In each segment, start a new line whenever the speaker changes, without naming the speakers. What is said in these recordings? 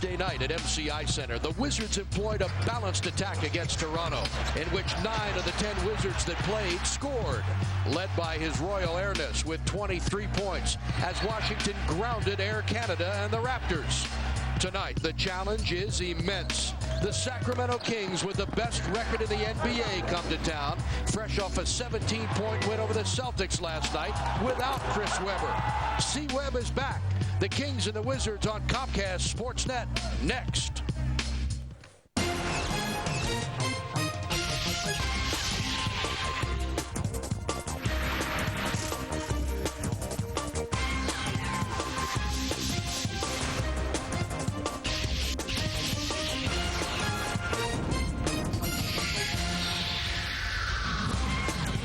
Tuesday night at MCI Center, the Wizards employed a balanced attack against Toronto, in which 9 of the 10 Wizards that played scored, led by his Royal Airness with 23 points, as Washington grounded Air Canada and the Raptors. Tonight, the challenge is immense. The Sacramento Kings, with the best record in the NBA, come to town, fresh off a 17-point win over the Celtics last night without Chris Webber. C-Webb is back. The Kings and the Wizards on Comcast Sportsnet next.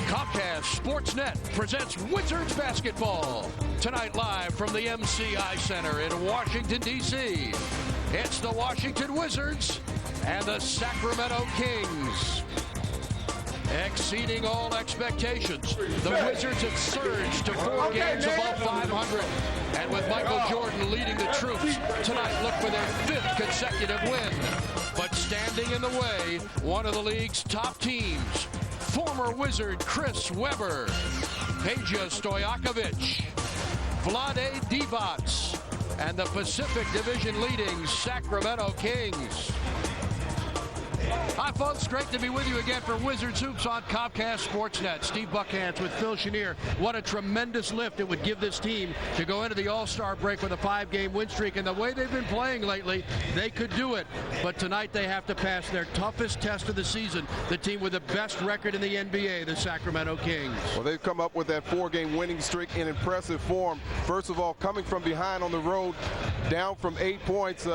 Comcast Sportsnet presents Wizards basketball. Tonight live from the MCI Center in Washington, D.C. It's the Washington Wizards and the Sacramento Kings. Exceeding all expectations, the Wizards have surged to 4 games above 500. And with Michael Jordan leading the troops, tonight look for their 5th consecutive win. But standing in the way, one of the league's top teams, former Wizard Chris Webber, Peja Stojakovic, Vlade Divac, and the Pacific Division leading Sacramento Kings. Hi folks, great to be with you again for Wizards Hoops on Comcast Sportsnet. Steve Buckhantz with Phil Chenier. What a tremendous lift it would give this team to go into the All-Star break with a 5-game win streak. And the way they've been playing lately, they could do it. But tonight they have to pass their toughest test of the season, the team with the best record in the NBA, the Sacramento Kings.
Well, they've come up with that 4-game winning streak in impressive form. First of all, coming from behind on the road, down from 8 points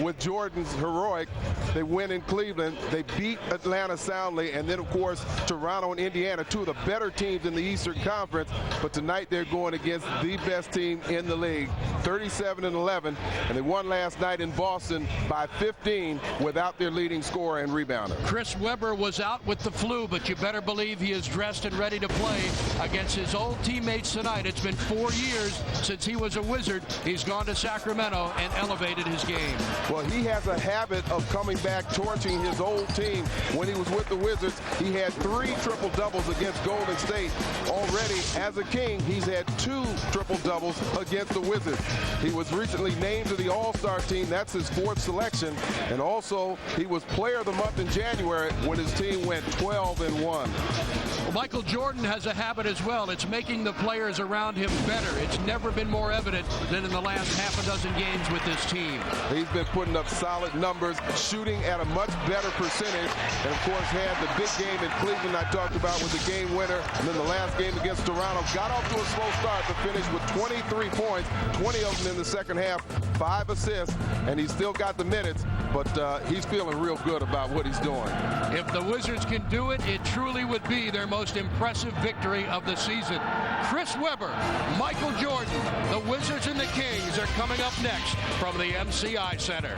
with Jordan's heroic. They win in Cleveland. They beat Atlanta soundly, and then, of course, Toronto and Indiana, 2 of the better teams in the Eastern Conference. But tonight they're going against the best team in the league, 37-11, and they won last night in Boston by 15 without their leading scorer and rebounder.
Chris Webber was out with the flu, but you better believe he is dressed and ready to play against his old teammates tonight. It's been 4 years since he was a Wizard. He's gone to Sacramento and elevated his game.
Well, he has a habit of coming back, torching his old team. When he was with the Wizards, he had 3 triple-doubles against Golden State. Already, as a King, he's had 2 triple-doubles against the Wizards. He was recently named to the All-Star team. That's his 4th selection. And also, he was Player of the Month in January when his team went 12-1.
Well, Michael Jordan has a habit as well. It's making the players around him better. It's never been more evident than in the last half a dozen games with this team.
He's been putting up solid numbers, shooting at a much better percentage, and of course had the big game in Cleveland I talked about with the game winner, and then the last game against Toronto. Got off to a slow start to finish with 23 points, 20 of them in the second half, 5 assists, and he's still got the minutes, but he's feeling real good about what he's doing.
If the Wizards can do it, it truly would be their most impressive victory of the season. Chris Webber, Michael Jordan, the Wizards and the Kings are coming up next from the MCI Center.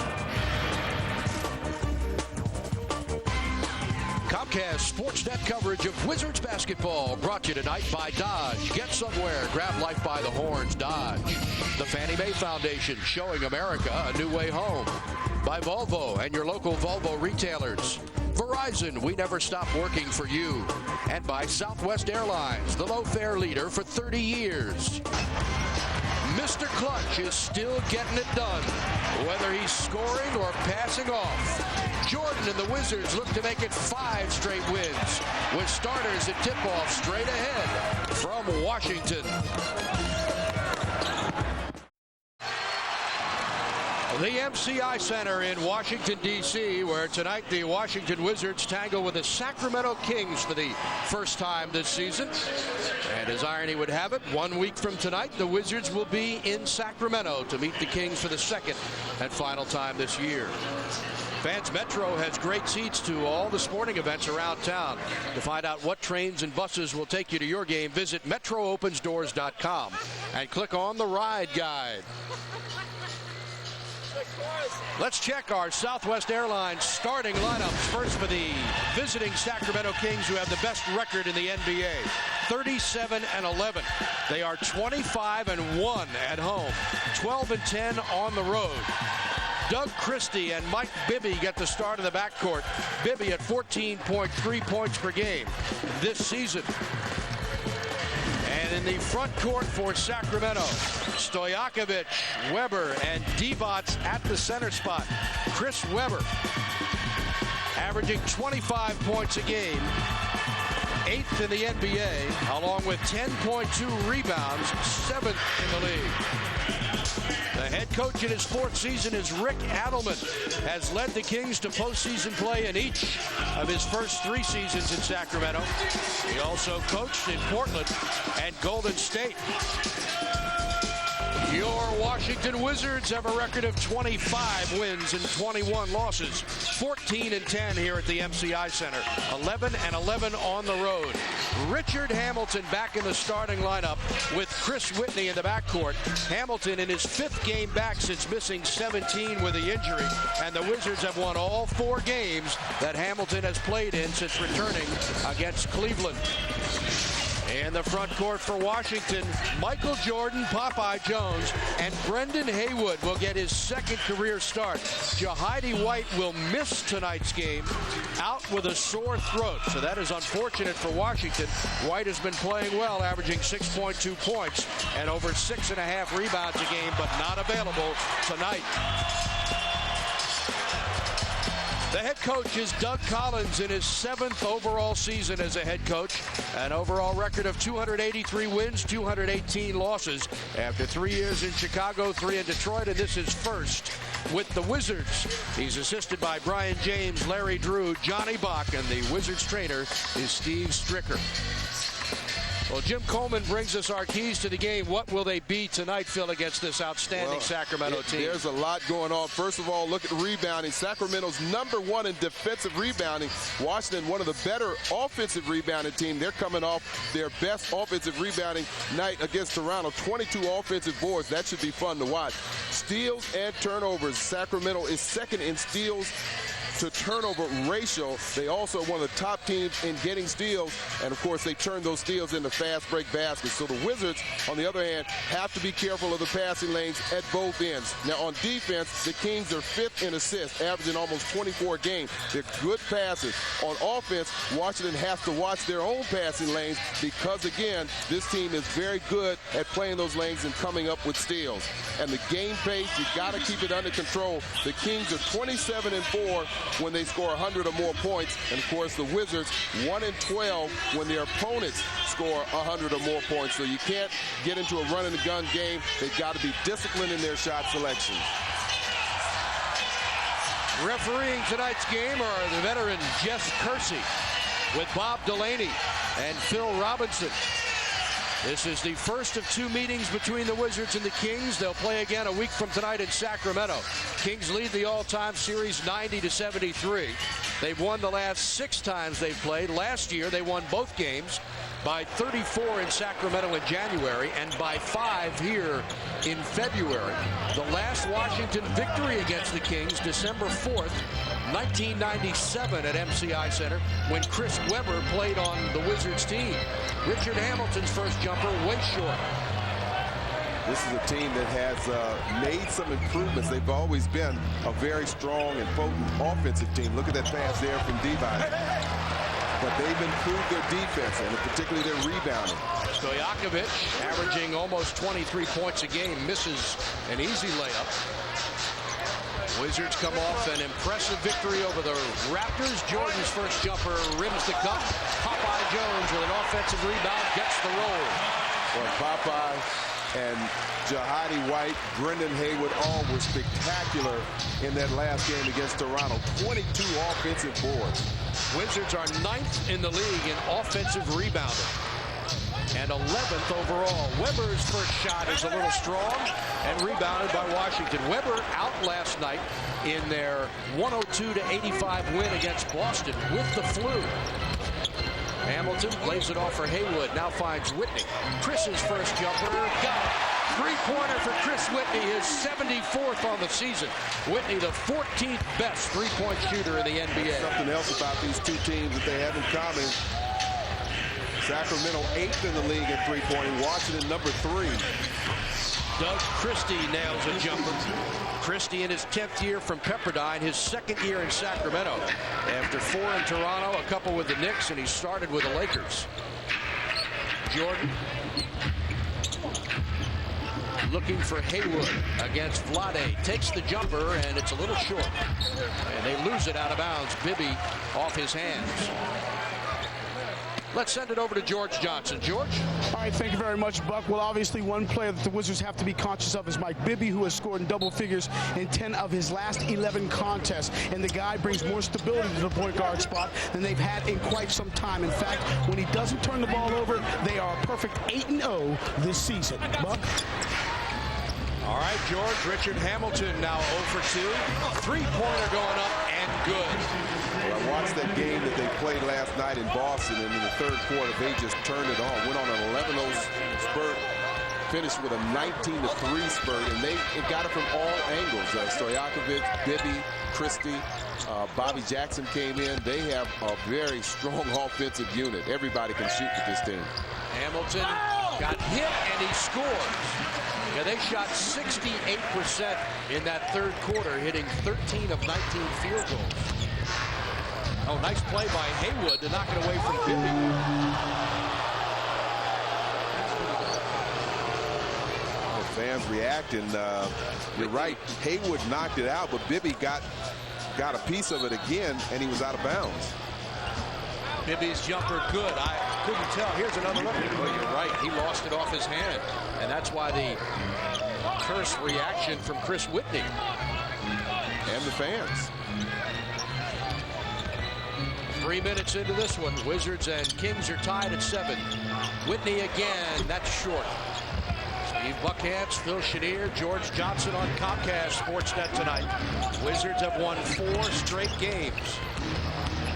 Comcast Sportsnet coverage of Wizards basketball brought to you tonight by Dodge. Get somewhere. Grab life by the horns. Dodge. The Fannie Mae Foundation, showing America a new way home. By Volvo and your local Volvo retailers. Verizon, we never stop working for you. And by Southwest Airlines, the low-fare leader for 30 years. Mr. Clutch is still getting it done, whether he's scoring or passing off. Jordan and the Wizards look to make it 5 straight wins, with starters at tip-off straight ahead from Washington. The MCI Center in Washington, D.C., where tonight the Washington Wizards tangle with the Sacramento Kings for the first time this season. And as irony would have it, 1 week from tonight, the Wizards will be in Sacramento to meet the Kings for the second and final time this year. Fans Metro has great seats to all the sporting events around town. To find out what trains and buses will take you to your game, visit metroopensdoors.com and click on the ride guide. Let's check our Southwest Airlines starting lineups. First for the visiting Sacramento Kings, who have the best record in the NBA, 37-11. They are 25-1 at home, 12-10 on the road. Doug Christie and Mike Bibby get the start in the backcourt. Bibby at 14.3 points per game this season. And in the front court for Sacramento, Stojakovic, Weber, and Divac at the center spot. Chris Weber averaging 25 points a game, 8th in the NBA, along with 10.2 rebounds, 7th in the league. The head coach in his 4th season is Rick Adelman, has led the Kings to postseason play in each of his first 3 seasons in Sacramento. He also coached in Portland and Golden State. Your Washington Wizards have a record of 25 wins and 21 losses. 14-10 here at the MCI Center. 11-11 on the road. Richard Hamilton back in the starting lineup with Chris Whitney in the backcourt. Hamilton in his 5th game back since missing 17 with the injury. And the Wizards have won all 4 games that Hamilton has played in since returning against Cleveland. In the front court for Washington, Michael Jordan, Popeye Jones, and Brendan Haywood will get his 2nd career start. Jahidi White will miss tonight's game, out with a sore throat. So that is unfortunate for Washington. White has been playing well, averaging 6.2 points and over 6.5 rebounds a game, but not available tonight. The head coach is Doug Collins in his 7th overall season as a head coach. An overall record of 283 wins, 218 losses. After 3 years in Chicago, 3 in Detroit, and this is first with the Wizards. He's assisted by Brian James, Larry Drew, Johnny Bach, and the Wizards trainer is Steve Stricker. Well, Jim Coleman brings us our keys to the game. What will they be tonight, Phil, against this outstanding Sacramento team?
There's a lot going on. First of all, look at rebounding. Sacramento's #1 in defensive rebounding. Washington, one of the better offensive rebounding team. They're coming off their best offensive rebounding night against Toronto. 22 offensive boards. That should be fun to watch. Steals and turnovers. Sacramento is 2nd in steals to turnover ratio. They also one of the top teams in getting steals, and of course they turn those steals into fast break baskets. So the Wizards, on the other hand, have to be careful of the passing lanes at both ends. Now on defense, the Kings are 5th in assists, averaging almost 24 a game. They're good passes. On offense, Washington has to watch their own passing lanes because, again, this team is very good at playing those lanes and coming up with steals. And the game pace, you got to keep it under control. The Kings are 27-4 when they score 100 or more points. And, of course, the Wizards 1-12 when their opponents score 100 or more points. So you can't get into a run-and-gun game. They've got to be disciplined in their shot selection.
Refereeing tonight's game are the veteran Jess Kersey with Bob Delaney and Phil Robinson. This is the first of 2 meetings between the Wizards and the Kings. They'll play again a week from tonight in Sacramento. Kings lead the all-time series 90-73. They've won the last 6 times they've played. Last year, they won both games by 34 in Sacramento in January and by 5 here in February. The last Washington victory against the Kings, December 4th, 1997 at MCI Center, when Chris Weber played on the Wizards team. Richard Hamilton's first jumper way short.
This is a team that has made some improvements. They've always been a very strong and potent offensive team. Look at that pass there from Divac. But they've improved their defense, and particularly their rebounding.
Stojakovic averaging almost 23 points a game, misses an easy layup. Wizards come off an impressive victory over the Raptors. Jordan's first jumper rims the cup. Popeye Jones with an offensive rebound gets the roll.
Well, Popeye and Jahidi White, Brendan Haywood, all were spectacular in that last game against Toronto. 22 offensive boards.
Wizards are 9th in the league in offensive rebounding and 11th overall. Weber's first shot is a little strong and rebounded by Washington. Weber out last night in their 102-85 win against Boston with the flu. Hamilton plays it off for Haywood, now finds Whitney. Chris's first jumper, got it. 3-pointer for Chris Whitney, his 74th on the season. Whitney, the 14th best 3-point shooter in the NBA.
Something else about these 2 teams that they have in common. Sacramento 8th in the league at 3-pointing, Washington number 3.
Doug Christie nails a jumper. Christie in his 10th year from Pepperdine, his 2nd year in Sacramento. After 4 in Toronto, a couple with the Knicks, and he started with the Lakers. Jordan looking for Haywood against Vlade. Takes the jumper, and it's a little short. And they lose it out of bounds. Bibby off his hands. Let's send it over to George Johnson. George?
All right, thank you very much, Buck. Well, obviously, one player that the Wizards have to be conscious of is Mike Bibby, who has scored in double figures in 10 of his last 11 contests. And the guy brings more stability to the point guard spot than they've had in quite some time. In fact, when he doesn't turn the ball over, they are a perfect 8-0 this season. Buck?
All right, George. Richard Hamilton now 0 for 2. Three-pointer going up and good.
Well, I watched that game that they played last night in Boston, and in the third quarter, they just turned it on. Went on an 11-0 spurt, finished with a 19-3 spurt, and they got it from all angles. Stojakovic, Bibby, Christie, Bobby Jackson came in. They have a very strong offensive unit. Everybody can shoot with this team.
Hamilton got hit, and he scores. Yeah, they shot 68% in that third quarter, hitting 13 of 19 field goals. Oh, nice play by Haywood to knock it away from Bibby.
The fans reacting. You're right. Haywood knocked it out, but Bibby got a piece of it again, and he was out of bounds.
Bibby's jumper good. I couldn't tell. Here's another look. Well, you're right. He lost it off his hand. And that's why the curse reaction from Chris Whitney.
And the fans.
3 minutes into this one. Wizards and Kings are tied at 7. Whitney again. That's short. Steve Buckhantz, Phil Chenier, George Johnson on Comcast Sportsnet tonight. Wizards have won 4 straight games.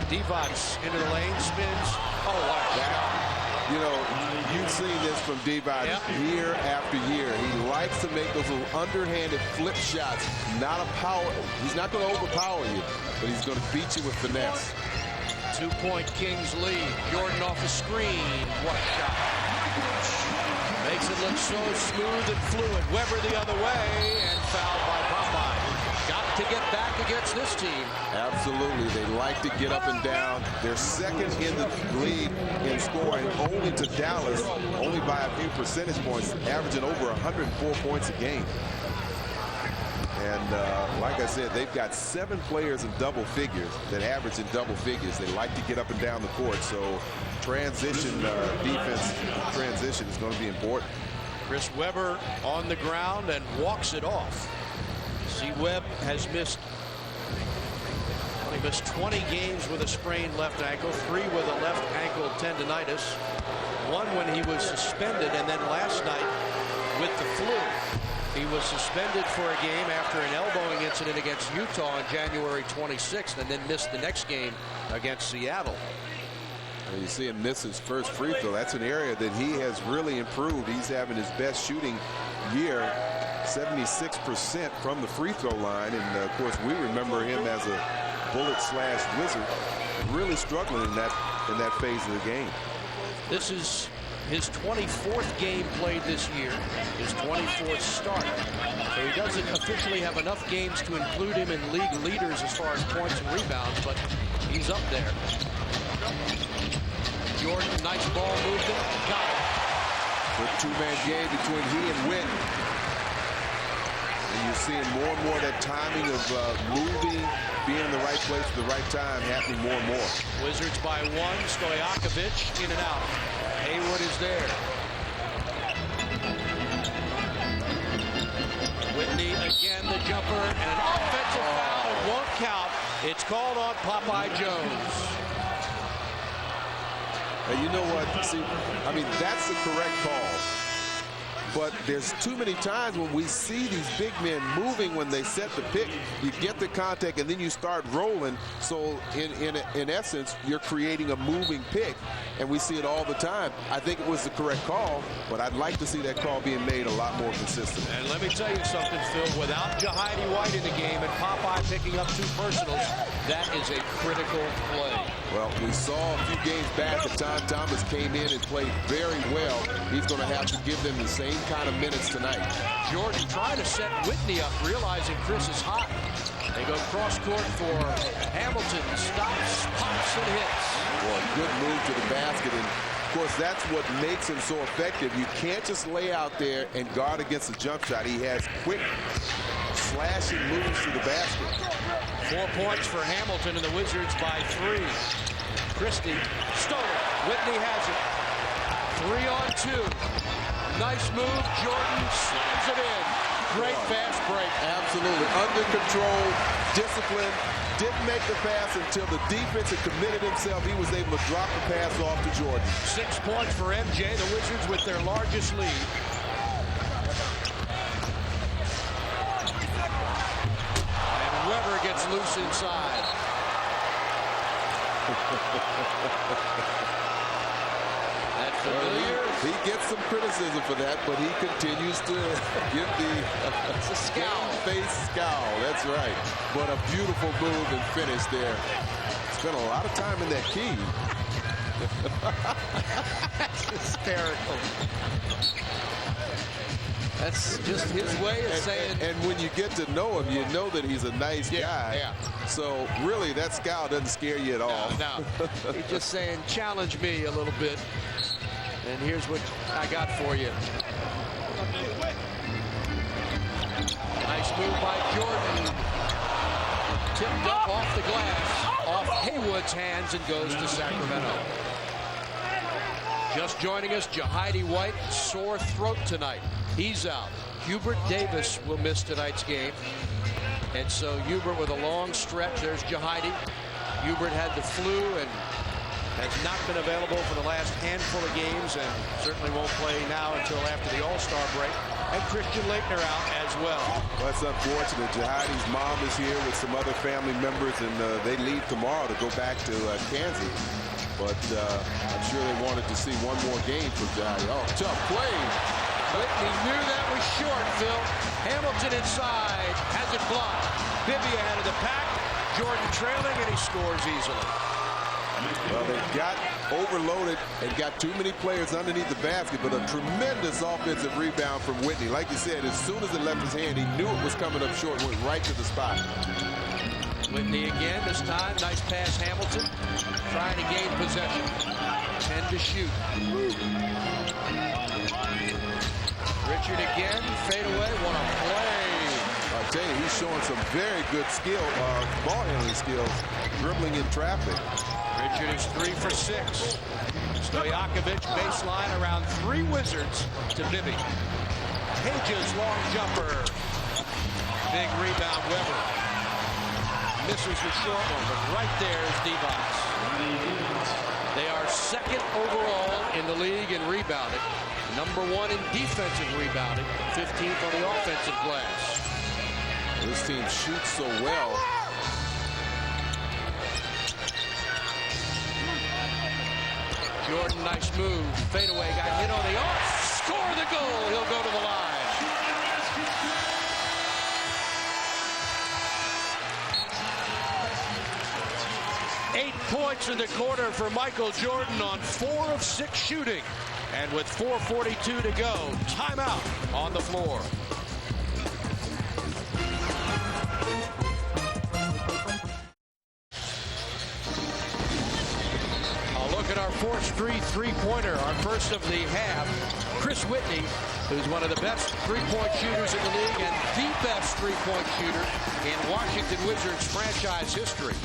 Divac into the lane, spins. Oh, wow.
You know, you've seen this from Divac year after year. He likes to make those little underhanded flip shots. Not a power. He's not going to overpower you, but he's going to beat you with finesse.
2-point Kings lead. Jordan off the screen. What a shot. Makes it look so smooth and fluid. Weber the other way, and fouled by Popeye. Got to get back against this team.
Absolutely. They like to get up and down. They're second in the league in scoring, only to Dallas, only by a few percentage points, averaging over 104 points a game. And like I said, they've got 7 players in double figures that average in double figures. They like to get up and down the court. So transition defense, transition is going to be important.
Chris Webber on the ground and walks it off. See, Webb has missed 20 games with a sprained left ankle, 3 with a left ankle tendonitis, 1 when he was suspended, and then last night with the flu. He was suspended for a game after an elbowing incident against Utah on January 26th, and then missed the next game against Seattle.
You see him miss his first free throw. That's an area that he has really improved. He's having his best shooting year, 76% from the free throw line. And of course, we remember him as a bullet/wizard, really struggling in that phase of the game.
This is his 24th game played this year, his 24th start. So he doesn't officially have enough games to include him in league leaders as far as points and rebounds, but he's up there. Jordan, nice ball movement, got it.
Good 2-man game between he and Witt. And you're seeing more and more that timing of moving, being in the right place at the right time happening more and more.
Wizards by 1, Stojakovic in and out. Haywood is there. Whitney again, the jumper, and an offensive foul. It won't count. It's called on Popeye Jones.
And you know what? See, I mean, that's the correct call. But there's too many times when we see these big men moving when they set the pick. You get the contact and then you start rolling. So in essence, you're creating a moving pick. And we see it all the time. I think it was the correct call, but I'd like to see that call being made a lot more consistent.
And let me tell you something, Phil. Without Jahidi White in the game and Popeye picking up 2 personals, that is a critical play.
Well, we saw a few games back that Tom Thomas came in and played very well. he's going to have to give them the same kind of minutes tonight.
Jordan trying to set Whitney up, realizing Chris is hot. They go cross court for Hamilton. Stops, pops, and hits.
Boy, good move to the basket. And of course, that's what makes him so effective. You can't just lay out there and guard against a jump shot. He has quick slashing moves to the basket.
4 points for Hamilton and the Wizards by 3. Christie stole it. Whitney has it. 3 on 2. Nice move. Jordan slams it in. Great fast break.
Absolutely. Under control, discipline. Didn't make the pass until the defense had committed himself. He was able to drop the pass off to Jordan.
6 points for MJ. The Wizards with their largest lead. And Weber gets loose inside. That familiar.
He gets some criticism for that, but he continues to give the face scowl. That's right. But a beautiful move and finish there. Spent a lot of time in that key.
That's hysterical. That's just his way of saying.
And when you get to know him, you know that he's a nice guy.
Yeah.
So really, that scowl doesn't scare you at all.
No. He's just saying, challenge me a little bit. And here's what I got for you. Nice move by Jordan. Tipped up off the glass, off Haywood's hands, and goes to Sacramento. Just joining us, Jahidi White, sore throat tonight. He's out. Hubert Davis will miss tonight's game. And so Hubert with a long stretch. There's Jahidi. Hubert had the flu and has not been available for the last handful of games and certainly won't play now until after the All-Star break. And Christian Laettner out as well.
That's unfortunate. Jahidi's mom is here with some other family members, and they leave tomorrow to go back to Kansas. But I'm sure they wanted to see one more game from Jahidi. Oh, tough play.
Whitney knew that was short, Phil. Hamilton inside, has it blocked. Bibby ahead of the pack. Jordan trailing, and he scores easily.
Well, they got overloaded and got too many players underneath the basket, but a tremendous offensive rebound from Whitney. Like you said, as soon as it left his hand, he knew it was coming up short and went right to the spot.
Whitney again, this time. Nice pass, Hamilton. Trying to gain possession. 10 to shoot. Richard again, fade away, what a play.
I tell you, he's showing some very good skill, ball handling skills, dribbling in traffic.
Richard is 3 for 6. Stojakovic baseline around 3 Wizards to Bibby. Page's long jumper. Big rebound, Weber. Misses the short one, but right there is Divac. They are 2nd overall in the league in rebounding. Number 1 in defensive rebounding. 15th on the offensive glass.
This team shoots so well.
Jordan, nice move. Fadeaway, got hit on the arc. Score the goal. He'll go to the line. Eight points in the quarter for Michael Jordan on 4 of 6 shooting. And with 4:42 to go, timeout on the floor. At our 4th Street three-pointer, our first of the half. Chris Whitney, who's one of the best three-point shooters in the league and the best three-point shooter in Washington Wizards franchise history.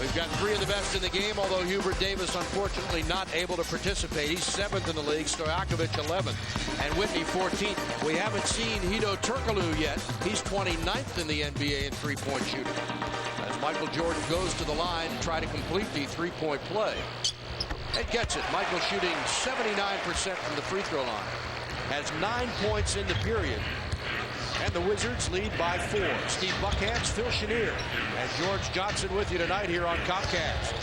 We've got 3 of the best in the game, although Hubert Davis unfortunately not able to participate. He's 7th in the league, Stojakovic 11th, and Whitney 14th. We haven't seen Hedo Turkoglu yet. He's 29th in the NBA in three-point shooting. Michael Jordan goes to the line to try to complete the three-point play. And gets it. Michael shooting 79% from the free throw line. Has 9 points in the period. And the Wizards lead by 4. Steve Buckhantz, Phil Chenier, and George Johnson with you tonight here on Comcast.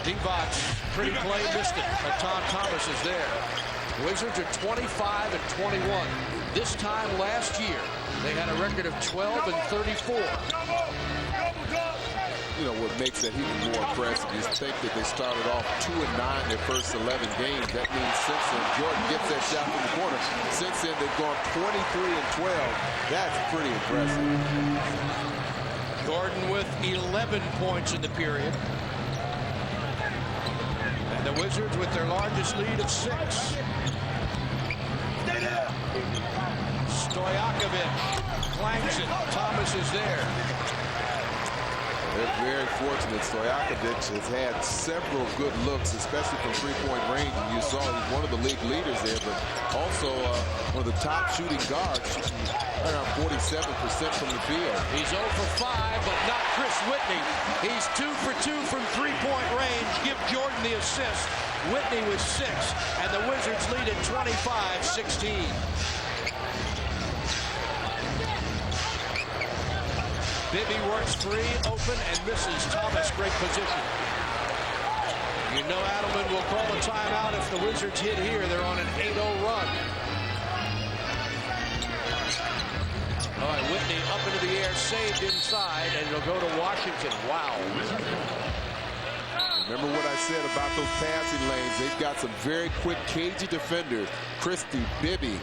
Divac, pretty play, missed it, but Tom Thomas is there. Wizards are 25 and 21. This time last year, they had a record of 12 and 34.
you know, what makes that even more impressive is think that they started off 2-9 their first 11 games. That means since then, Jordan gets that shot from the corner. Since then, they've gone 23-12. That's pretty impressive.
Jordan with 11 points in the period. And the Wizards with their largest lead of 6. Stojakovic clanks it. Thomas is there.
They're very fortunate. Stojakovic has had several good looks, especially from three-point range. And you saw he's one of the league leaders there, but also one of the top shooting guards, shooting around 47% from the field.
He's 0 for 5, but not Chris Whitney. He's 2 for 2 from three-point range. Give Jordan the assist. Whitney with 6, and the Wizards lead at 25-16. Bibby works free, open, and misses. Thomas, great position. You know Adelman will call a timeout if the Wizards hit here. They're on an 8-0 run. All right, Whitney up into the air, saved inside, and it'll go to Washington. Wow.
Remember what I said about those passing lanes. They've got some very quick, cagey defenders. Christie, Bibby,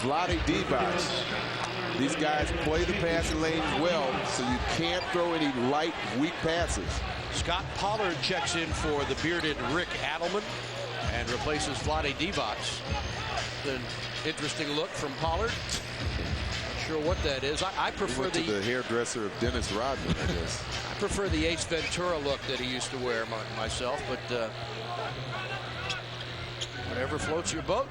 Vlade Divac. These guys play the passing lanes well, so you can't throw any light, weak passes.
Scott Pollard checks in for the bearded Rick Adelman and replaces Vlade Divac. An interesting look from Pollard. Not sure what that is. I prefer
the hairdresser of Dennis Rodman, I guess.
I prefer the Ace Ventura look that he used to wear myself, but whatever floats your boat.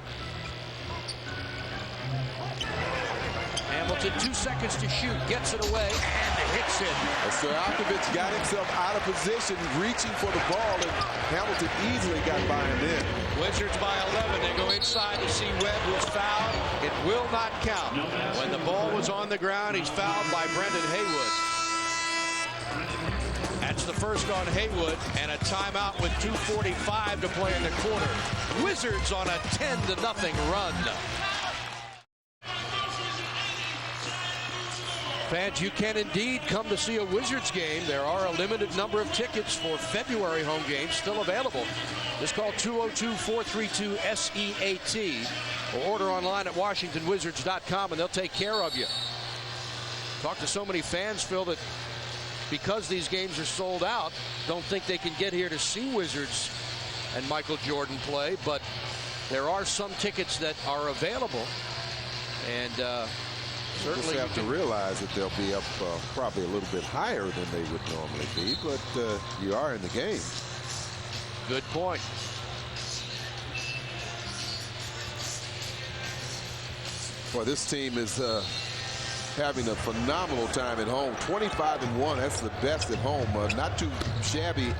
Hamilton, 2 seconds to shoot, gets it away, and hits it.
Stojakovic got himself out of position, reaching for the ball, and Hamilton easily got by him in.
Wizards by 11. They go inside to see Webb, who's fouled. It will not count. When the ball was on the ground, he's fouled by Brendan Haywood. That's the first on Haywood, and a timeout with 2:45 to play in the quarter. Wizards on a 10-0 run. Fans, you can indeed come to see a Wizards game. There are a limited number of tickets for February home games still available. Just call 202-432-SEAT or order online at WashingtonWizards.com and they'll take care of you. Talk to so many fans, Phil, that because these games are sold out, don't think they can get here to see Wizards and Michael Jordan play, but there are some tickets that are available, and certainly
you have to realize that they'll be up probably a little bit higher than they would normally be, but you are in the game.
Good point.
Boy, this team is having a phenomenal time at home. 25-1, that's the best at home. Not too shabby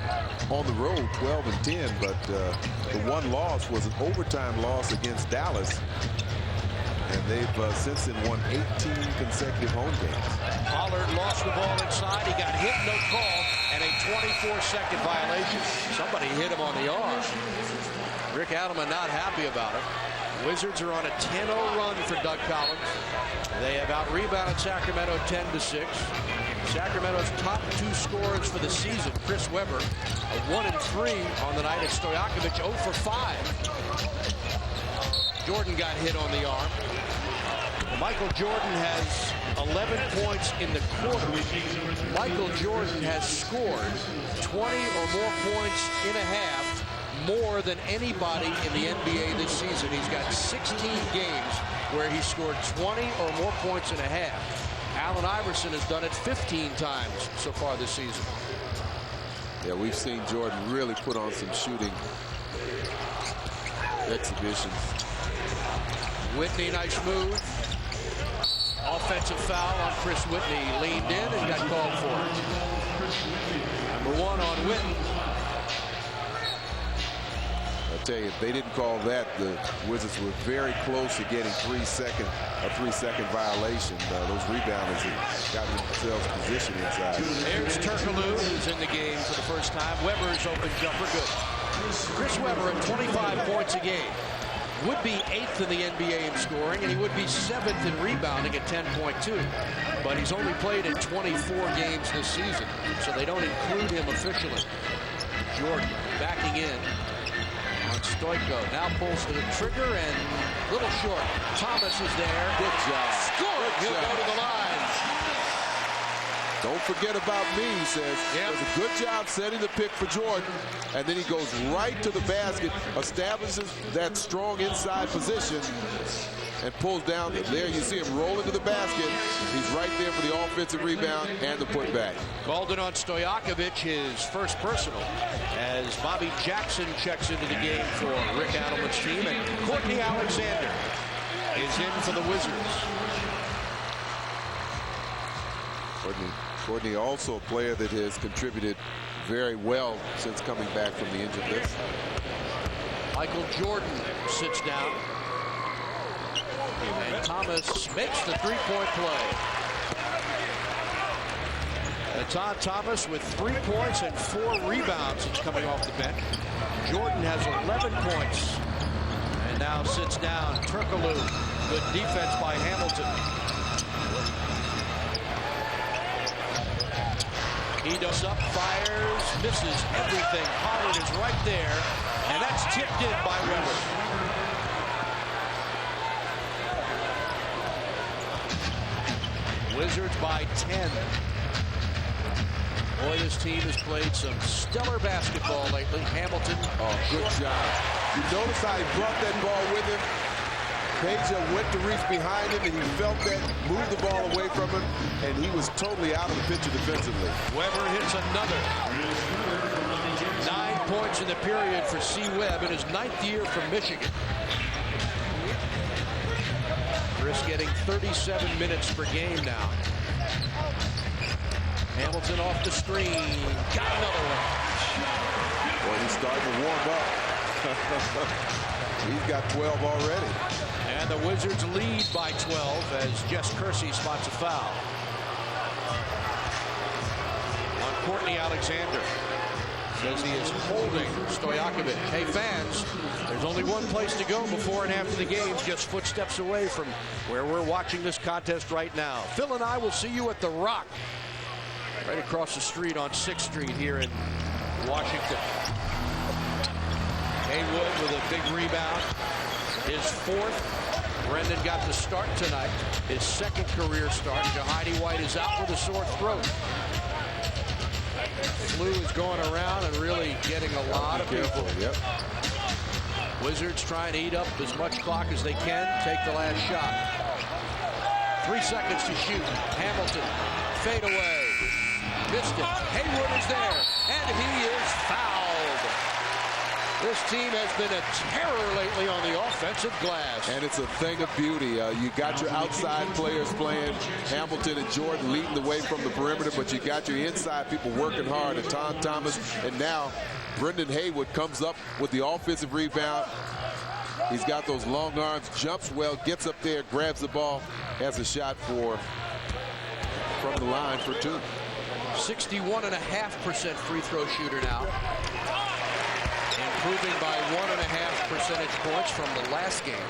on the road, 12-10, but the one loss was an overtime loss against Dallas. And they've since then won 18 consecutive home games.
Pollard lost the ball inside. He got hit, no call, and a 24-second violation. Somebody hit him on the arm. Rick Adelman not happy about it. Wizards are on a 10-0 run for Doug Collins. They have out-rebounded Sacramento 10-6. Sacramento's top 2 scorers for the season, Chris Webber, a 1-3 on the night, of Stojakovic 0 for 5. Jordan got hit on the arm. Michael Jordan has 11 points in the quarter. Michael Jordan has scored 20 or more points in a half, more than anybody in the NBA this season. He's got 16 games where he scored 20 or more points in a half. Allen Iverson has done it 15 times so far this season.
Yeah, we've seen Jordan really put on some shooting exhibitions.
Whitney, nice move. Offensive foul on Chris Whitney. Leaned in and got called for it. Number 1 on Whitney.
I'll tell you, if they didn't call that, the Wizards were very close to getting a 3-second violation. Those rebounders had gotten themselves positioned inside.
There's Turkoglu, who's in the game for the first time. Weber's open jumper, good. Chris Webber at 25 points a game. would be 8th in the NBA in scoring, and he would be 7th in rebounding at 10.2. But he's only played in 24 games this season, so they don't include him officially. Jordan backing in on Stoyko. Now pulls to the trigger and little short. Thomas is there.
Good job.
Scored. He'll go to the line.
Don't forget about me, he says.
Yep.
Does a good job setting the pick for Jordan. And then he goes right to the basket, establishes that strong inside position, and pulls down. There you see him roll into the basket. He's right there for the offensive rebound and the putback.
Called in on Stojakovic, his first personal, as Bobby Jackson checks into the game for Rick Adelman's team, and Courtney Alexander is in for the Wizards.
Courtney also a player that has contributed very well since coming back from the injured list. Michael
Jordan sits down. And Thomas makes the three-point play. Todd Thomas with 3 points and 4 rebounds since coming off the bench. Jordan has 11 points. And now sits down. Turkoglu. Good defense by Hamilton. He does up, fires, misses everything. Pollard is right there, and that's tipped in by Weber. Wizards by 10. Boy, this team has played some stellar basketball lately. Hamilton,
good job. You notice how he brought that ball with him. Peja went to reach behind him, and he felt that, moved the ball away from him, and he was totally out of the picture defensively.
Weber hits another. 9 points in the period for C. Webb in his 9th year from Michigan. Chris getting 37 minutes per game now. Hamilton off the screen. Got another one.
Boy, he's starting to warm up. He's got 12 already.
And the Wizards lead by 12 as Jess Kersey spots a foul on Courtney Alexander. Says he is holding Stojakovic. Hey fans, there's only one place to go before and after the game, just footsteps away from where we're watching this contest right now. Phil and I will see you at the Rock, right across the street on 6th Street here in Washington. Haywood with a big rebound. His 4th. Brendan got the start tonight. His 2nd career start. Jahidi White is out with a sore throat. Flu is going around and really getting a lot of people.
Yep.
Wizards trying to eat up as much clock as they can. Take the last shot. 3 seconds to shoot. Hamilton, fade away. Missed it. Haywood is there, and he is fouled. This team has been a terror lately on the offensive glass. And it's a thing of beauty. You got your outside players playing. Hamilton and Jordan leading the way from the perimeter, but you got your inside people working hard. And Todd Thomas, and now Brendan Haywood comes up with the offensive rebound. He's got those long arms, jumps well, gets up there, grabs the ball, has a shot from the line for 2. 61.5% free throw shooter now. Improving by 1.5 percentage points from the last game.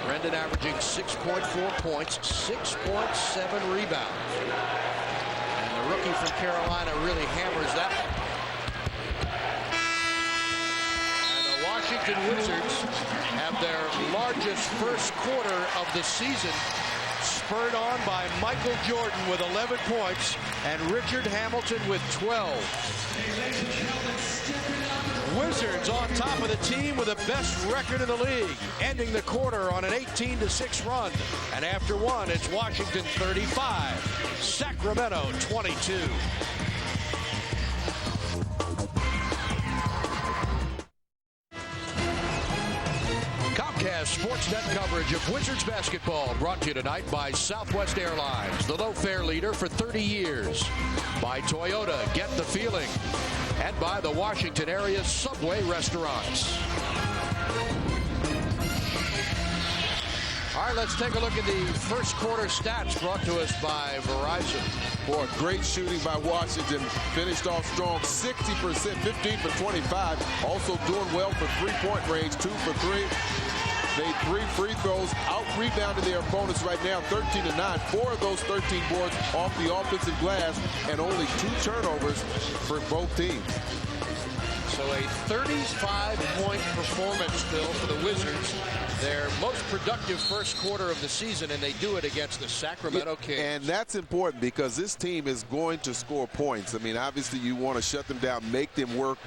Brendan averaging 6.4 points, 6.7 rebounds. And the rookie from Carolina really hammers that one. And the Washington Wizards have their largest first quarter of the season, spurred on by Michael Jordan with 11 points and Richard Hamilton with 12. Wizards on top of the team with the best record in the league, ending the quarter on an 18-6 run. And after one, it's Washington 35, Sacramento 22. Comcast Sportsnet coverage of Wizards basketball brought to you tonight by Southwest Airlines, the low-fare leader for 30 years. By Toyota, get the feeling. And by the Washington area Subway restaurants. All right, let's take a look at the first quarter stats brought to us by Verizon.
Boy, great shooting by Washington. Finished off strong, 60%, 15 for 25. Also doing well for three-point range, 2 for 3. Made 3 free throws, out-rebounded their opponents right now, 13-9. 4 of those 13 boards off the offensive glass, and only 2 turnovers for both teams.
So a 35-point performance, Phil, for the Wizards. Their most productive first quarter of the season, and they do it against the Sacramento Kings.
And that's important because this team is going to score points. I mean, obviously you want to shut them down, make them work.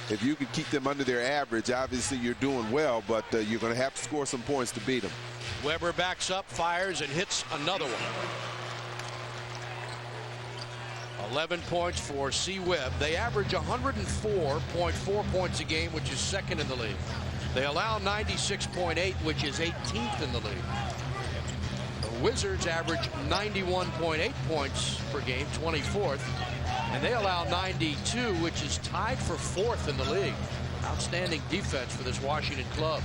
If you can keep them under their average, obviously you're doing well, but you're going to have to score some points to beat them.
Weber backs up, fires, and hits another one. 11 points for C. Webb. They average 104.4 points a game, which is second in the league. They allow 96.8, which is 18th in the league. The Wizards average 91.8 points per game, 24th. And they allow 92, which is tied for 4th in the league. Outstanding defense for this Washington club.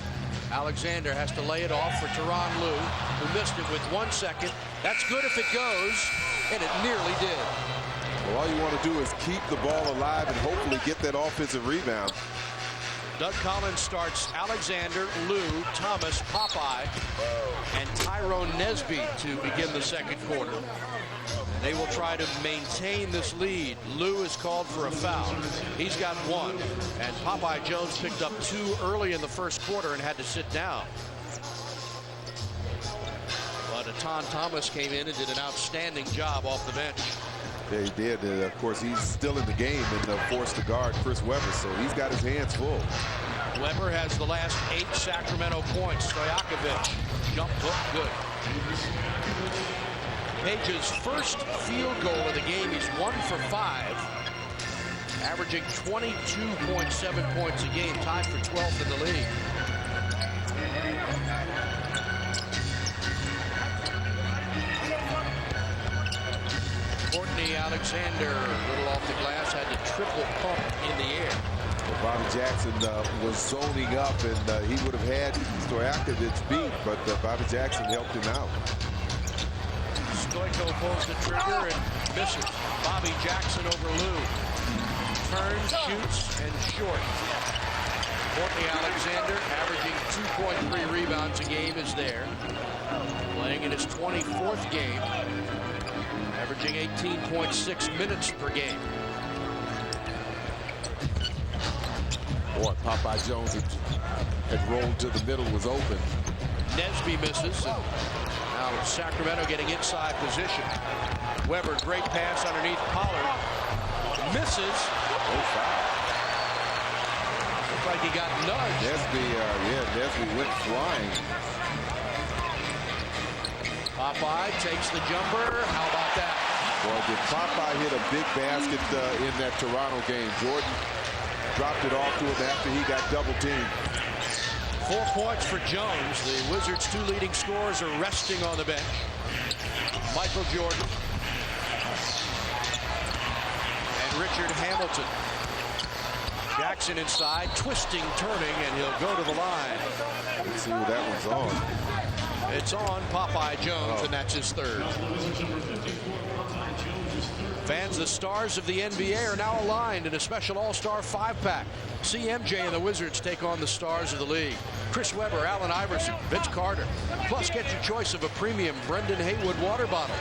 Alexander has to lay it off for Tyronn Lue, who missed it with 1 second. That's good if it goes, and it nearly did.
Well, all you want to do is keep the ball alive and hopefully get that offensive rebound.
Doug Collins starts Alexander, Lue, Thomas, Popeye, and Tyrone Nesby to begin the second quarter. They will try to maintain this lead. Lue is called for a foul. He's got 1. And Popeye Jones picked up 2 early in the first quarter and had to sit down. But Aton Thomas came in and did an outstanding job off the bench.
Yeah, he did. Of course, he's still in the game and forced to guard Chris Webber, so he's got his hands full.
Webber has the last 8 Sacramento points. Stojakovic, jump hook, good. Page's first field goal of the game. He's 1 for 5, averaging 22.7 points a game, tied for 12th in the league. Courtney Alexander, a little off the glass, had to triple pump in the air.
Well, Bobby Jackson was zoning up, and he would have had Stojakovic beat, but Bobby Jackson helped him out.
Stoiko pulls the trigger and misses. Bobby Jackson over Lue. Turns, shoots, and short. Courtney Alexander, averaging 2.3 rebounds a game, is there. Playing in his 24th game. Averaging 18.6 minutes per game.
Boy, Popeye Jones had rolled to the middle, was open.
Nesby misses. And now Sacramento getting inside position. Weber, great pass underneath Pollard. Misses.
Oh, foul.
Looked like he got nudged.
Nesby went flying.
Popeye takes the jumper. How about that?
Boy, did Popeye hit a big basket in that Toronto game. Jordan dropped it off to him after he got double teamed.
4 points for Jones. The Wizards' 2 leading scorers are resting on the bench. Michael Jordan and Richard Hamilton. Jackson inside, twisting, turning, and he'll go to the line.
Let's see who that one's on.
It's on Popeye Jones, and that's his 3rd. Fans, the stars of the NBA are now aligned in a special All-Star 5-pack. CMJ and the Wizards take on the stars of the league. Chris Webber, Allen Iverson, Vince Carter. Plus, get your choice of a premium Brendan Haywood water bottle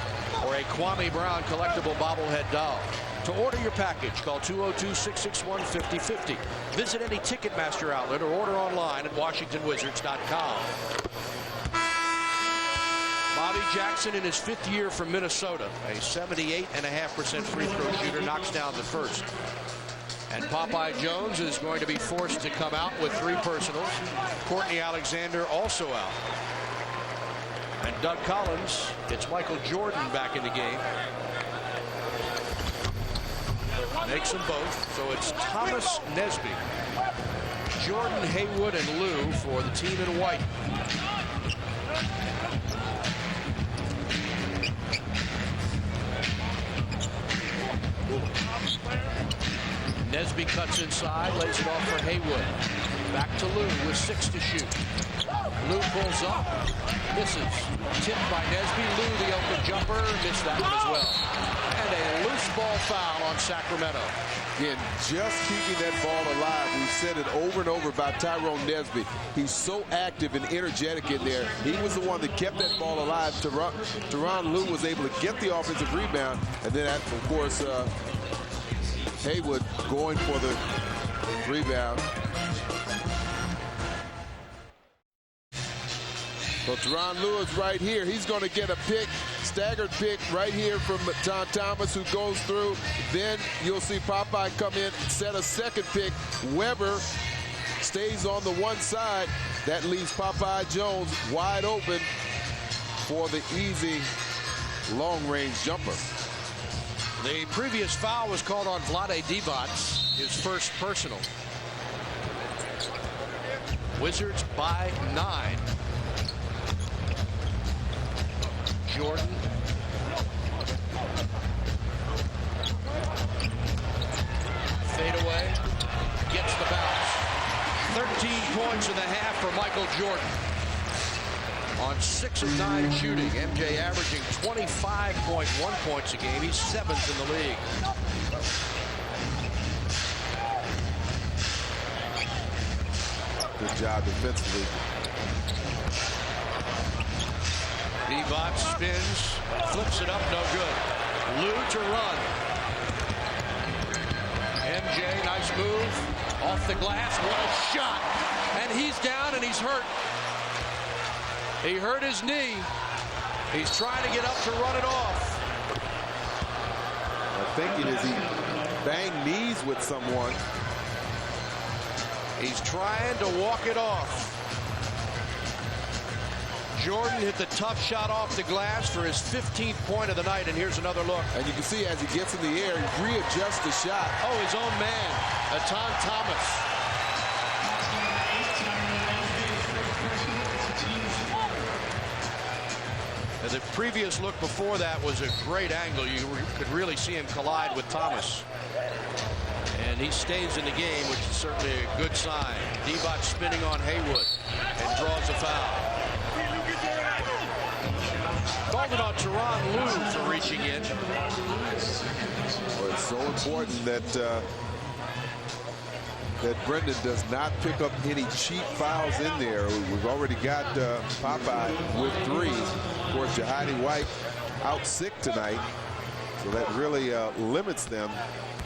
or a Kwame Brown collectible bobblehead doll. To order your package, call 202-661-5050. Visit any Ticketmaster outlet or order online at WashingtonWizards.com. Bobby Jackson in his 5th year from Minnesota, a 78.5% free throw shooter, knocks down the first. And Popeye Jones is going to be forced to come out with 3 personals. Courtney Alexander also out. And Doug Collins gets Michael Jordan back in the game. Makes them both. So it's Thomas, Nesby, Jordan, Haywood, and Lue for the team in white. Nesby cuts inside, lays it off for Haywood. Back to Lou with 6 to shoot. Lou pulls up, misses. Tipped by Nesby. Lou, the open jumper, missed that one as well. And a loose ball foul on Sacramento.
Again, just keeping that ball alive. We've said it over and over about Tyrone Nesby. He's so active and energetic in there. He was the one that kept that ball alive. Tyronn Lue was able to get the offensive rebound. And then, of course, Haywood going for the rebound. So Tyronn Lue is right here. He's going to get a pick, staggered pick right here from Tom Thomas, who goes through. Then you'll see Popeye come in, set a second pick. Weber stays on the one side. That leaves Popeye Jones wide open for the easy long-range jumper.
The previous foul was called on Vlade Divac, his first personal. Wizards by 9. Jordan. Fadeaway. Gets the bounce. 13 points in the half for Michael Jordan. On 6 of 9 shooting. MJ averaging 25.1 points a game. He's 7th in the league.
Good job defensively.
Divac spins, flips it up, no good. Lue to run. MJ, nice move. Off the glass, what a shot. And he's down and he's hurt. He hurt his knee. He's trying to get up to run it off.
I think it is he banged knees with someone.
He's trying to walk it off. Jordan hit the tough shot off the glass for his 15th point of the night, and here's another look.
And you can see as he gets in the air, he readjusts the shot.
Oh, his own man, Atan Thomas. And the previous look before that was a great angle. You could really see him collide with Thomas. And he stays in the game, which is certainly a good sign. Divac spinning on Haywood and draws a foul. Called it on Tyronn Lue for reaching in.
Well, it's so important that that Brendan does not pick up any cheap fouls in there. We've already got Popeye with 3. Of course, Jahidi White out sick tonight, so that really limits them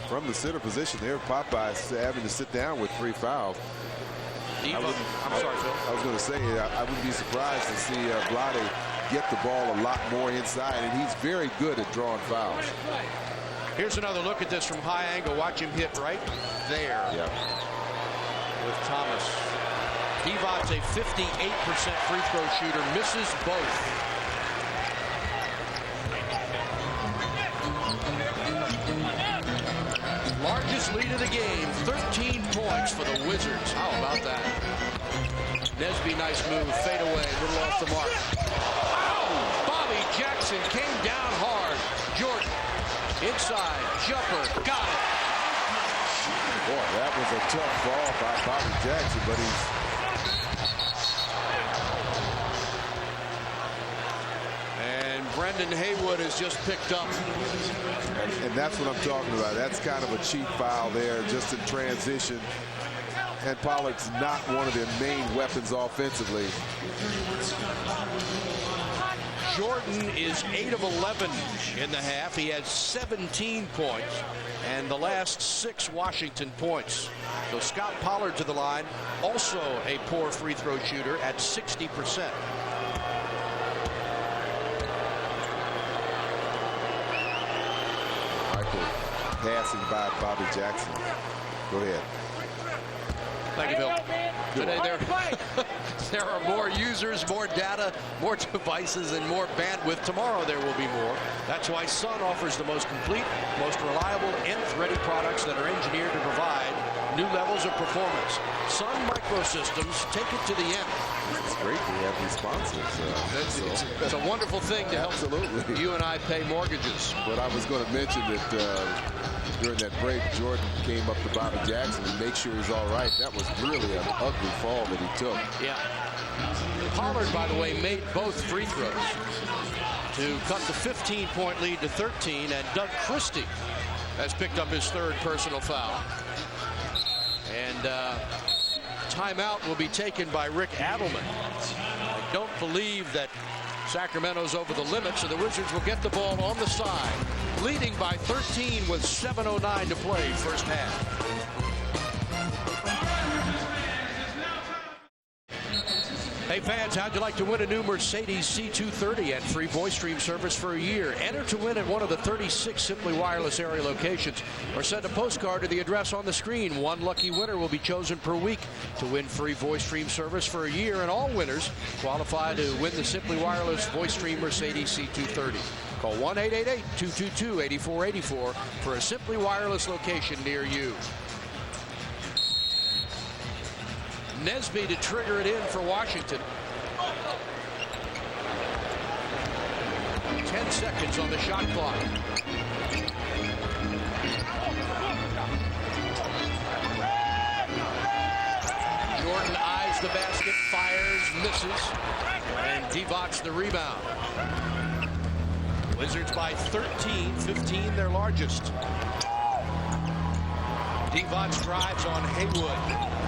from the center position there. Popeye's having to sit down with 3 fouls.
I'm sorry, Phil.
I was going to say, I wouldn't be surprised to see Vlade get the ball a lot more inside, and he's very good at drawing fouls.
Here's another look at this from high angle. Watch him hit right there.
Yep.
With Thomas. Divac, a 58% free throw shooter, misses both. Largest lead of the game, 13 points for the Wizards. How about that? Nesby, nice move, fade away, a little off the mark. Oh, Bobby Jackson came down hard. Jordan, inside, jumper, got it.
Boy, that was a tough ball by Bobby Jackson, but
And Brendan Haywood has just picked up.
and that's what I'm talking about. That's kind of a cheap foul there, just in transition. And Pollard's not one of their main weapons offensively.
Jordan is 8 of 11 in the half. He has 17 points and the last 6 Washington points. So Scott Pollard to the line, also a poor free throw shooter at 60%.
Michael passing by Bobby Jackson. Go ahead.
Thank you, Bill. Today there are more users, more data, more devices, and more bandwidth. Tomorrow there will be more. That's why Sun offers the most complete, most reliable, nth-ready products that are engineered to provide new levels of performance. Sun Microsystems, take it to the end.
It's great to have these sponsors.
It's a wonderful thing to help
Absolutely.
you and I pay mortgages.
But I was going to mention that during that break, Jordan came up to Bobby Jackson and make sure he's all right. That was really an ugly fall that he took.
Yeah. Pollard, by the way, made both free throws to cut the 15-point lead to 13, and Doug Christie has picked up his third personal foul. And timeout will be taken by Rick Adelman. I don't believe that Sacramento's over the limit, so the Wizards will get the ball on the side, leading by 13 with 7:09 to play first half. Hey fans, how'd you like to win a new Mercedes C230 and free voice stream service for a year? Enter to win at one of the 36 Simply Wireless area locations or send a postcard to the address on the screen. One lucky winner will be chosen per week to win free voice stream service for a year, and all winners qualify to win the Simply Wireless voice stream Mercedes C230. Call 1-888-222-8484 for a Simply Wireless location near you. Nesby to trigger it in for Washington. 10 seconds on the shot clock. Jordan eyes the basket, fires, misses, and Divac the rebound. Wizards by 13, 15 their largest. Divac drives on Haywood.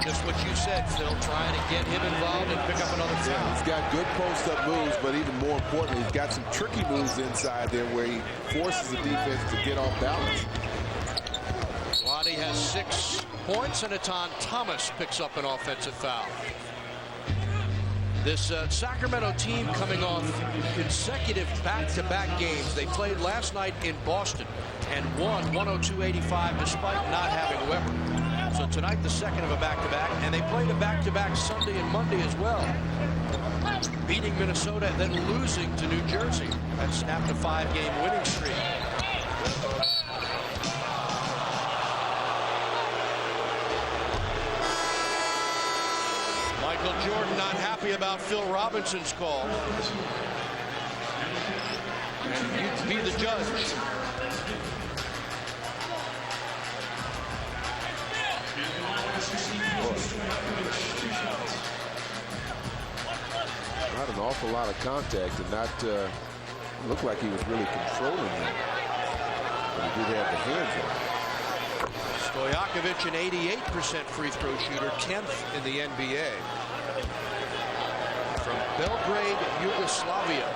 Just what you said, Phil, trying to get him involved and pick up another foul.
Yeah, he's got good post-up moves, but even more importantly, he's got some tricky moves inside there where he forces the defense to get off balance.
Lottie has 6 points, and Etan Thomas picks up an offensive foul. This Sacramento team coming off consecutive back-to-back games. They played last night in Boston and won 102-85 despite not having Weber. So tonight, the second of a back-to-back, and they played a back-to-back Sunday and Monday as well, beating Minnesota and then losing to New Jersey. That snapped a 5-game winning streak. Michael Jordan not happy about Phil Robinson's call. And you'd be the judge.
Not an awful lot of contact, and not looked like he was really controlling him. But he did have the hands on him.
Stojakovic, an 88% free throw shooter, 10th in the NBA. From Belgrade, Yugoslavia.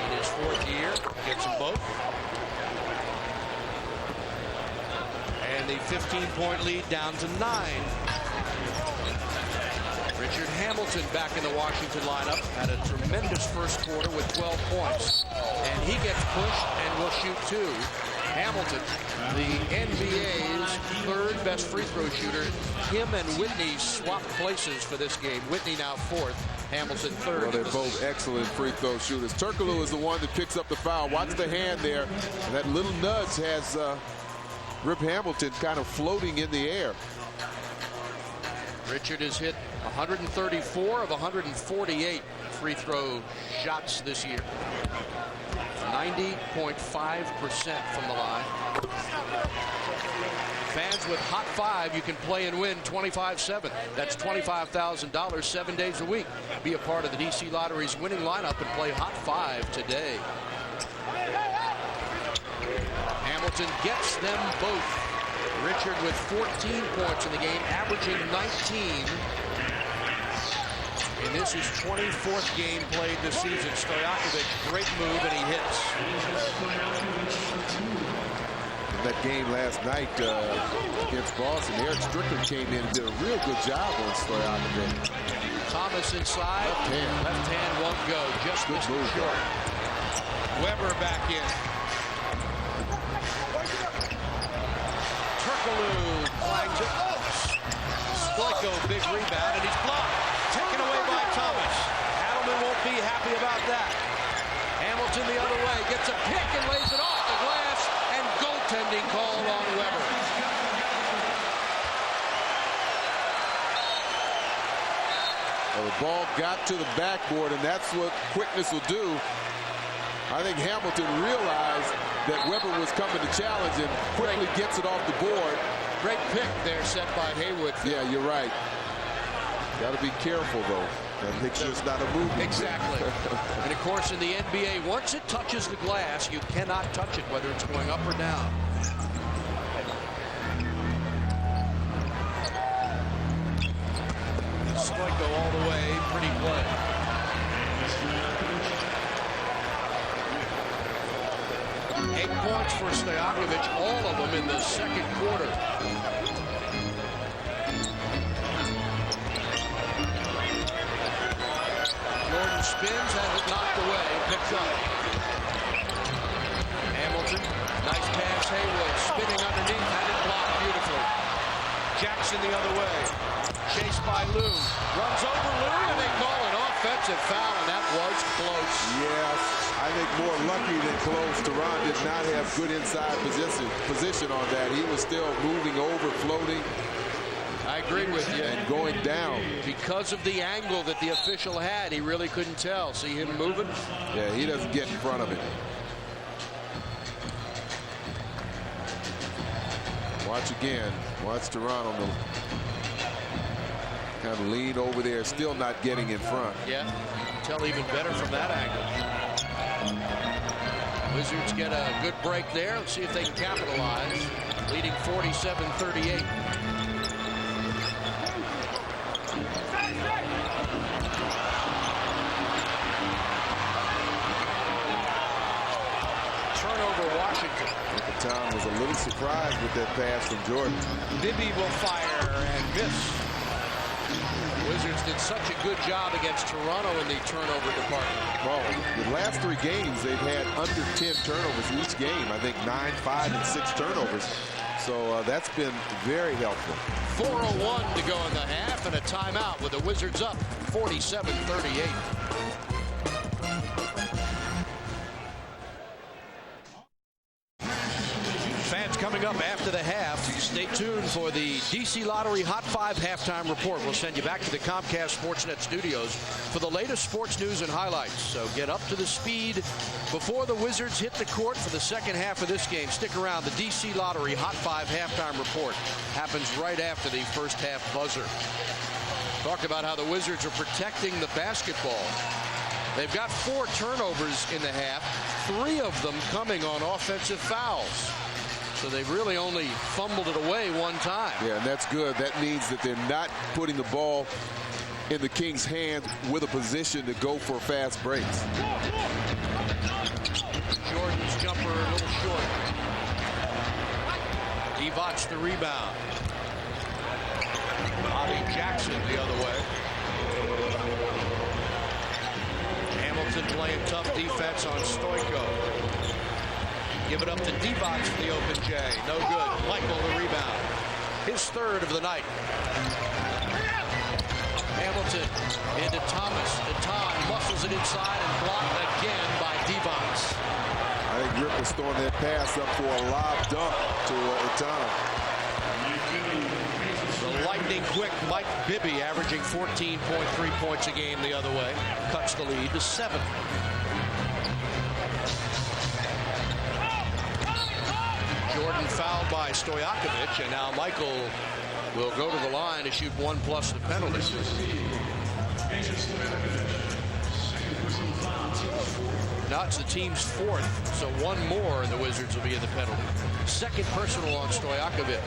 In his 4th year, gets them both. And the 15-point lead down to 9. Richard Hamilton back in the Washington lineup. Had a tremendous first quarter with 12 points. And he gets pushed and will shoot 2. Hamilton, the NBA's 3rd best free throw shooter. Him and Whitney swapped places for this game. Whitney now 4th. Hamilton 3rd.
Well, they're both excellent free throw shooters. Turkoglu is the one that picks up the foul. Watch the hand there. And that little nudge has Rip Hamilton kind of floating in the air.
Richard has hit 134 of 148 free throw shots this year. 90.5% from the line. Fans with Hot 5, you can play and win 25-7. That's $25,000 7 days a week. Be a part of the DC Lottery's winning lineup and play Hot 5 today. Hamilton gets them both. Richard with 14 points in the game, averaging 19. And this is 24th game played this season. Stojakovic, great move, and he hits.
In that game last night against Boston, Eric Strickland came in and did a real good job on Stojakovic.
Thomas inside. Left hand won't go. Just missed it short. Weber back in. Turkoglu flags it. Stoiko, big rebound, and he's blocked. Taken away by Thomas. Adelman won't be happy about that. Hamilton the other way. Gets a pick and lays it off the glass. And goaltending called on Weber.
Well, the ball got to the backboard, and that's what quickness will do. I think Hamilton realized that Weber was coming to challenge and quickly gets it off the board.
Great pick there set by Haywood.
Yeah, you're right. Got to be careful, though. That picture's not a movie.
Exactly. And, of course, in the NBA, once it touches the glass, you cannot touch it, whether it's going up or down. Stoico all the way. Pretty play. Eight points for Stojakovic, all of them in the second quarter. Jordan spins, has it knocked away, picks up. Hamilton, nice pass, Haywood, spinning underneath, had it blocked beautifully. Jackson the other way, chased by Lou, runs over Lou, and they call an offensive foul, and that was close.
Yes, I think more lucky than close. Teron did not have good inside position on that. He was still moving over, floating.
I agree with you.
And going down.
Because of the angle that the official had, he really couldn't tell. See him moving?
Yeah, he doesn't get in front of it. Watch again. Watch Teron on the kind of lean over there, still not getting in front.
Yeah, tell even better from that angle. Wizards get a good break there. Let's see if they can capitalize. Leading 47-38. Turnover, Washington.
Tom was a little surprised with that pass from Jordan.
Bibby will fire and miss. Wizards did such a good job against Toronto in the turnover department.
Well, the last three games, they've had under 10 turnovers each game. I think 9, 5, and 6 turnovers. So that's been very helpful.
4:01 to go in the half, and a timeout with the Wizards up 47-38. Fans coming up after the half. Stay tuned for the DC Lottery Hot 5 halftime report. We'll send you back to the Comcast Sportsnet studios for the latest sports news and highlights. So get up to the speed before the Wizards hit the court for the second half of this game. Stick around. The DC Lottery Hot 5 halftime report happens right after the first half buzzer. Talked about how the Wizards are protecting the basketball. They've got 4 turnovers in the half, 3 of them coming on offensive fouls. So they've really only fumbled it away one time.
Yeah, and that's good. That means that they're not putting the ball in the Kings' hands with a position to go for fast breaks.
Jordan's jumper a little short. Divac the rebound. Bobby Jackson the other way. Hamilton playing tough defense on Stoico. Give it up to Divac for the open J. No good. Michael the rebound. His third of the night. Hamilton into Thomas. Etan muscles it inside and blocked again by Divac.
I think Rip was throwing that pass up for a lob dunk to Etan.
The lightning quick Mike Bibby averaging 14.3 points a game the other way. Cuts the lead to 7. Jordan fouled by Stojakovic, and now Michael will go to the line to shoot 1 plus the penalty. Now it's the team's 4th, so 1 more and the Wizards will be in the penalty. Second personal on Stojakovic.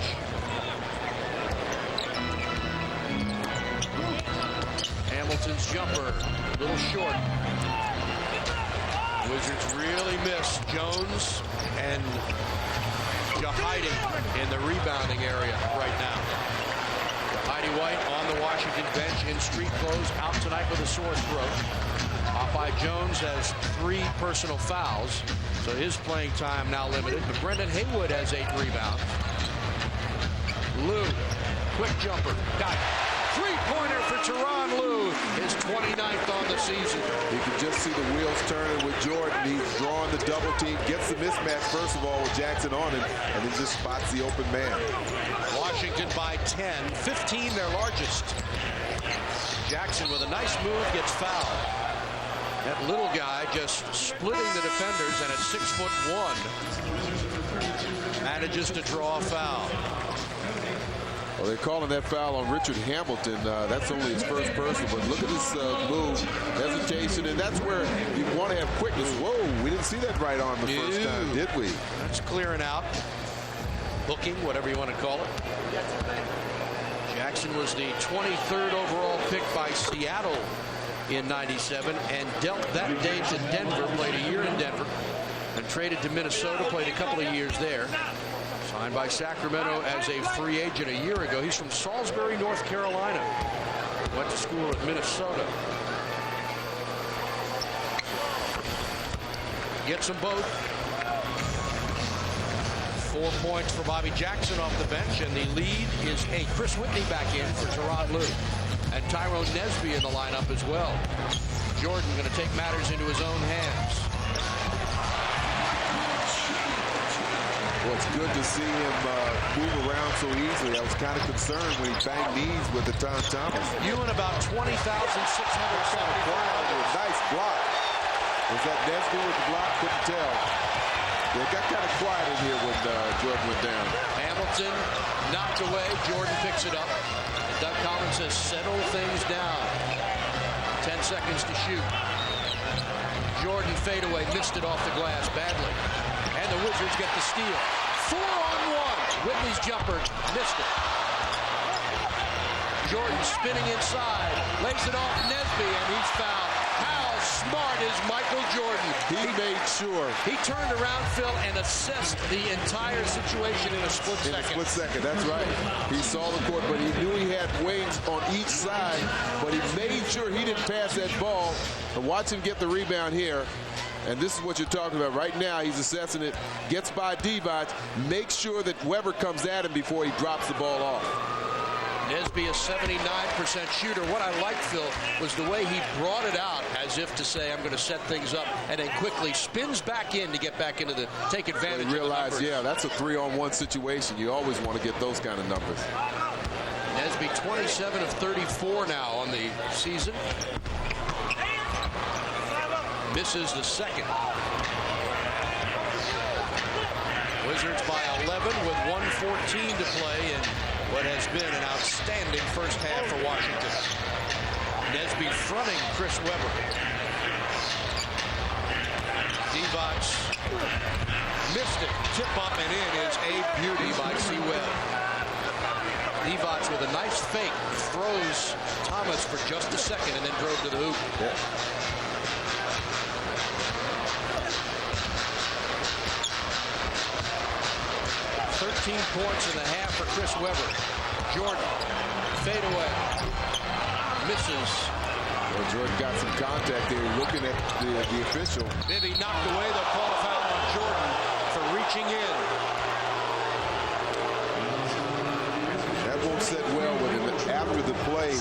Hamilton's jumper, a little short. Wizards really miss Jones and Jahidi in the rebounding area right now. Jahidi White on the Washington bench in street clothes, out tonight with a sore throat. Popeye Jones has 3 personal fouls, so his playing time now limited. But Brendan Haywood has 8 rebounds. Lou, quick jumper, got it. 3-pointer for Teron Lue, his 29th on the season.
You can just see the wheels turning with Jordan. He's drawing the double team, gets the mismatch first of all with Jackson on him, and then just spots the open man.
Washington by 10, 15 their largest. Jackson with a nice move gets fouled. That little guy just splitting the defenders, and at 6'1", manages to draw a foul.
Well, they're calling that foul on Richard Hamilton. That's only his first personal, but look at this move, hesitation, and that's where you want to have quickness. Whoa, we didn't see that right arm the first time, did we?
That's clearing out, hooking, whatever you want to call it. Jackson was the 23rd overall pick by Seattle in '97 and dealt that day to Denver, played a year in Denver, and traded to Minnesota, played a couple of years there. Signed by Sacramento as a free agent a year ago. He's from Salisbury, North Carolina. Went to school at Minnesota. Gets them both. 4 points for Bobby Jackson off the bench, and the lead is Chris Whitney back in for Teron Lue. And Tyrone Nesby in the lineup as well. Jordan going to take matters into his own hands.
Well, it's good to see him move around so easily. I was kind of concerned when he banged knees with the Tom Thomas.
Ewing about 20,600.
Nice block. Was that Nesby with the block? Couldn't tell. It got kind of quiet in here when Jordan went down.
Hamilton knocked away. Jordan picks it up. And Doug Collins says, settle things down. 10 seconds to shoot. Jordan fadeaway, missed it off the glass badly. And the Wizards get the steal. 4-on-1. Whitney's jumper missed it. Jordan spinning inside, lays it off Nesby, and he's fouled. How smart is Michael Jordan?
He made sure.
He turned around, Phil, and assessed the entire situation in a split second.
In a split second, that's right. He saw the court, but he knew he had wings on each side, but he made sure he didn't pass that ball. And watch him get the rebound here. And this is what you're talking about. Right now, he's assessing it. Gets by Divac. Makes sure that Weber comes at him before he drops the ball off.
Nesby, a 79% shooter. What I liked, Phil, was the way he brought it out as if to say, I'm going to set things up, and then quickly spins back in to get back into the, take advantage of the numbers.
Yeah, that's a 3-on-1 situation. You always want to get those kind of numbers.
Nesby, 27 of 34 now on the season. Misses the second. Wizards by 11 with 1:14 to play in what has been an outstanding first half for Washington. Nesby fronting Chris Weber. Divac missed it. Tip up and in is a beauty by C. Webb. Divac with a nice fake. Throws Thomas for just a second and then drove to the hoop.
Yeah.
13 points in the half for Chris Weber. Jordan, fade away. Misses.
Well, Jordan got some contact there looking at the official.
Bibby knocked away. They'll call a foul on Jordan for reaching in.
That won't sit well with him. After the play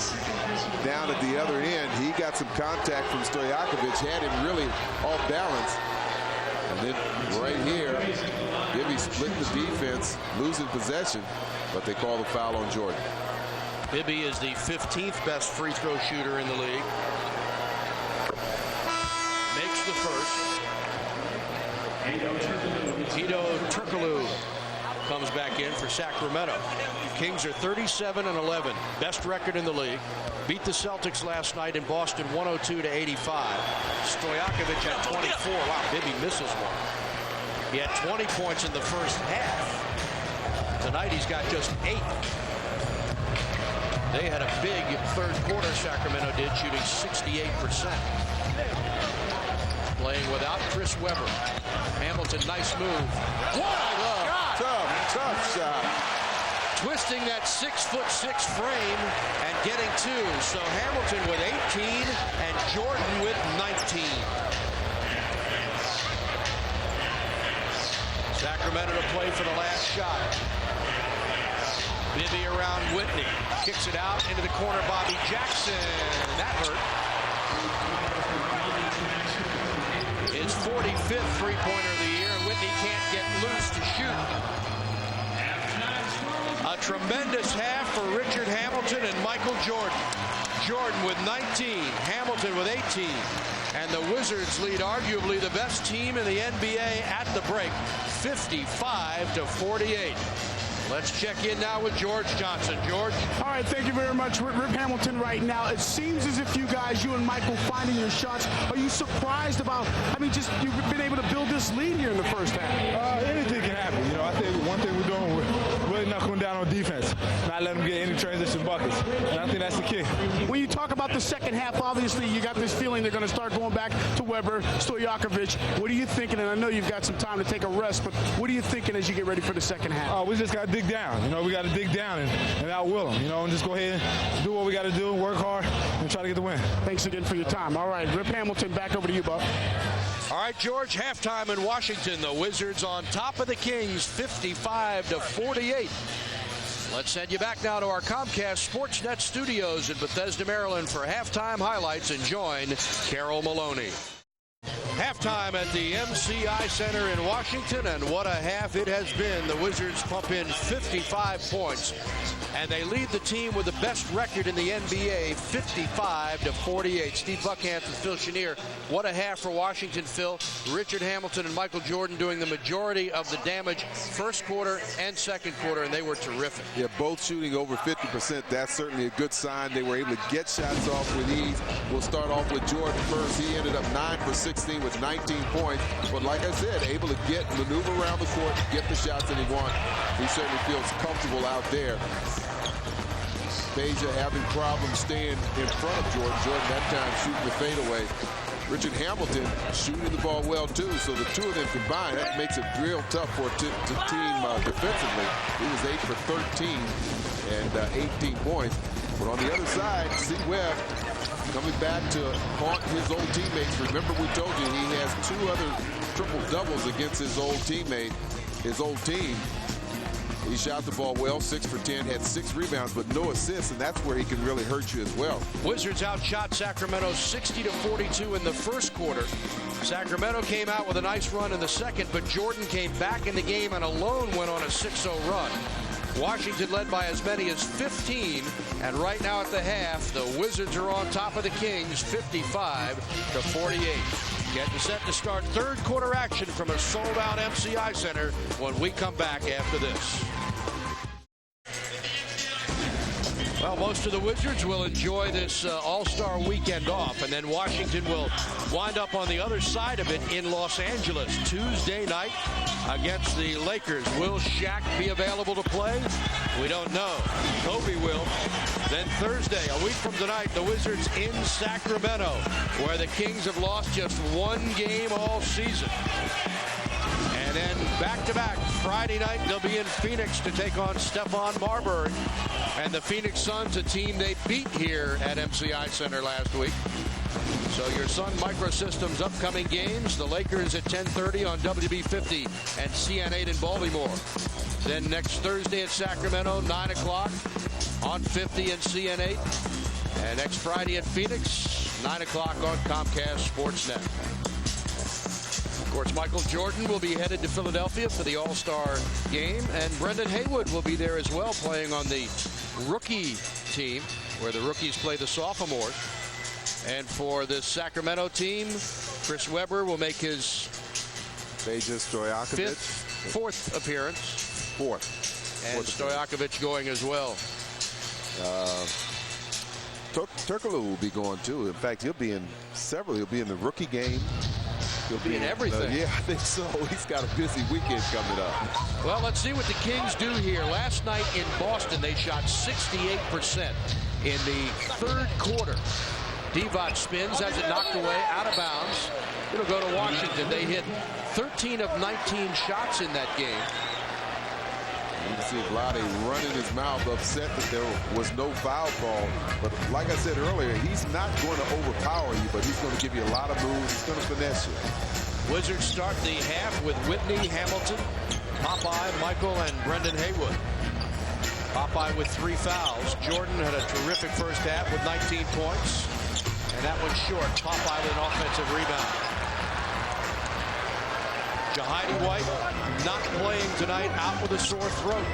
down at the other end, he got some contact from Stojakovic, had him really off balance. And then right here, Bibby split the defense, losing possession, but they call the foul on Jordan.
Bibby is the 15th best free throw shooter in the league. Makes the first. Tito Turkoglu comes back in for Sacramento. Kings are 37-11, best record in the league. Beat the Celtics last night in Boston 102-85. Stojakovic had 24. Wow, Bibby misses one. He had 20 points in the first half. Tonight he's got just 8. They had a big third quarter, Sacramento did, shooting 68%. Playing without Chris Weber. Hamilton, nice move. What a shot!
Tough shot.
Twisting that 6'6" frame and getting 2. So Hamilton with 18 and Jordan with 19. Sacramento to play for the last shot. Bibby around Whitney. Kicks it out into the corner. Bobby Jackson. That hurt. His 45th three-pointer of the year. Whitney can't get loose to shoot. A tremendous half for Richard Hamilton and Michael Jordan. Jordan with 19, Hamilton with 18. And the Wizards lead arguably the best team in the NBA at the break, 55-48. Let's check in now with George Johnson. George.
All right, thank you very much. Rip Hamilton right now. It seems as if you guys, you and Michael, finding your shots. Are you surprised about, just you've been able to build this lead here in the first half?
Anything can happen. I think one thing we're doing, we're really knuckling down on defense, not letting them get any transition buckets. And I think that's the key.
When you talk about the second half, obviously you got this feeling they're going to start going back to Weber, Stojakovic. What are you thinking? And I know you've got some time to take a rest, but what are you thinking as you get ready for the second half?
We just got to dig down. We got to dig down and outwill them. And just go ahead and do what we got to do, work hard, and try to get the win.
Thanks again for your time. All right, Rip Hamilton, back over to you, Bob.
All right, George, halftime in Washington. The Wizards on top of the Kings, 55-48. Let's send you back now to our Comcast Sportsnet studios in Bethesda, Maryland for halftime highlights and join Carol Maloney. Halftime at the MCI Center in Washington, and what a half it has been. The Wizards pump in 55 points, and they lead the team with the best record in the NBA, 55-48. Steve Buckhantz and Phil Chenier. What a half for Washington, Phil. Richard Hamilton and Michael Jordan doing the majority of the damage first quarter and second quarter, and they were terrific.
Yeah, both shooting over 50%. That's certainly a good sign. They were able to get shots off with ease. We'll start off with Jordan first. He ended up 9 for 16 with 19 points. But like I said, able to maneuver around the court, get the shots that he wants. He certainly feels comfortable out there. Beja having problems staying in front of Jordan. Jordan that time shooting the fadeaway. Richard Hamilton shooting the ball well too. So the two of them combined, that makes it real tough for a team defensively. He was 8 for 13 and 18 points. But on the other side, C. Webb coming back to haunt his old teammates. Remember, we told you he has 2 other triple doubles against his old teammate, his old team. He shot the ball well, 6 for 10, had 6 rebounds, but no assists, and that's where he can really hurt you as well.
Wizards outshot Sacramento 60-42 in the first quarter. Sacramento came out with a nice run in the second, but Jordan came back in the game and alone went on a 6-0 run. Washington led by as many as 15, and right now at the half, the Wizards are on top of the Kings, 55-48. Getting set to start third quarter action from a sold-out MCI Center when we come back after this. Well, most of the Wizards will enjoy this All-Star weekend off, and then Washington will wind up on the other side of it in Los Angeles Tuesday night against the Lakers. Will Shaq be available to play? We don't know. Kobe will. Then Thursday, a week from tonight, the Wizards in Sacramento, where the Kings have lost just 1 game all season. And then back-to-back, Friday night, they'll be in Phoenix to take on Stephon Marbury. And the Phoenix Suns, a team they beat here at MCI Center last week. So your Sun Microsystems upcoming games, the Lakers at 10:30 on WB50 and CN8 in Baltimore. Then next Thursday at Sacramento, 9 o'clock on 50 and CN8. And next Friday at Phoenix, 9 o'clock on Comcast Sportsnet. Of course, Michael Jordan will be headed to Philadelphia for the All-Star game, and Brendan Haywood will be there as well, playing on the rookie team, where the rookies play the sophomores. And for the Sacramento team, Chris Webber will make his fourth appearance.
Fourth.
And Stojakovic going as well.
Turkoglu will be going too. In fact, he'll be in several. He'll be in the rookie game.
He'll be in everything.
Yeah, I think so. He's got a busy weekend coming up.
Well, let's see what the Kings do here. Last night in Boston, they shot 68% in the third quarter. Divac spins, has it knocked away, out of bounds. It'll go to Washington. They hit 13 of 19 shots in that game.
You can see Vlade running his mouth, upset that there was no foul call. But like I said earlier, he's not going to overpower you, but he's going to give you a lot of moves. He's going to finesse you.
Wizards start the half with Whitney, Hamilton, Popeye, Michael, and Brendan Haywood. Popeye with 3 fouls. Jordan had a terrific first half with 19 points. And that one's short. Popeye with an offensive rebound. Jahidi White not playing tonight, out with a sore throat.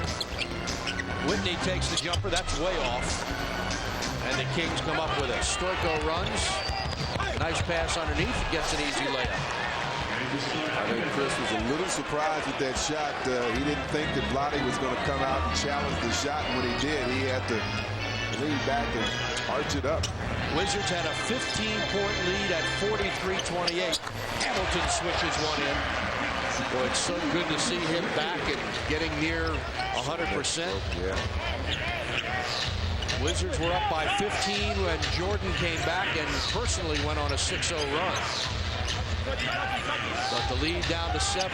Whitney takes the jumper. That's way off. And the Kings come up with it. Stoico runs. Nice pass underneath. Gets an easy layup.
I think Chris was a little surprised with that shot. He didn't think that Vlade was going to come out and challenge the shot. And when he did, he had to lean back and arch it up.
Wizards had a 15-point lead at 43-28. Hamilton switches one in. Boy, it's so good to see him back and getting near 100%.
Yeah.
Wizards were up by 15 when Jordan came back and personally went on a 6-0 run. But the lead down to 7.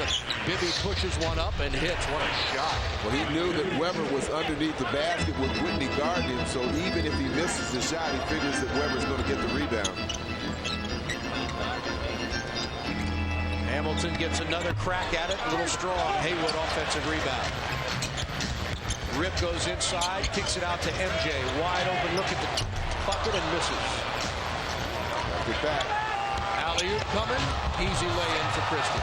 Bibby pushes one up and hits. What a shot.
Well, he knew that Weber was underneath the basket with Whitney guarding him, so even if he misses the shot, he figures that Weber's going to get the rebound.
Hamilton gets another crack at it. A little strong. Haywood offensive rebound. Rip goes inside, kicks it out to MJ. Wide open look at the bucket and misses.
Get back.
Alley-oop coming. Easy lay-in for Christie.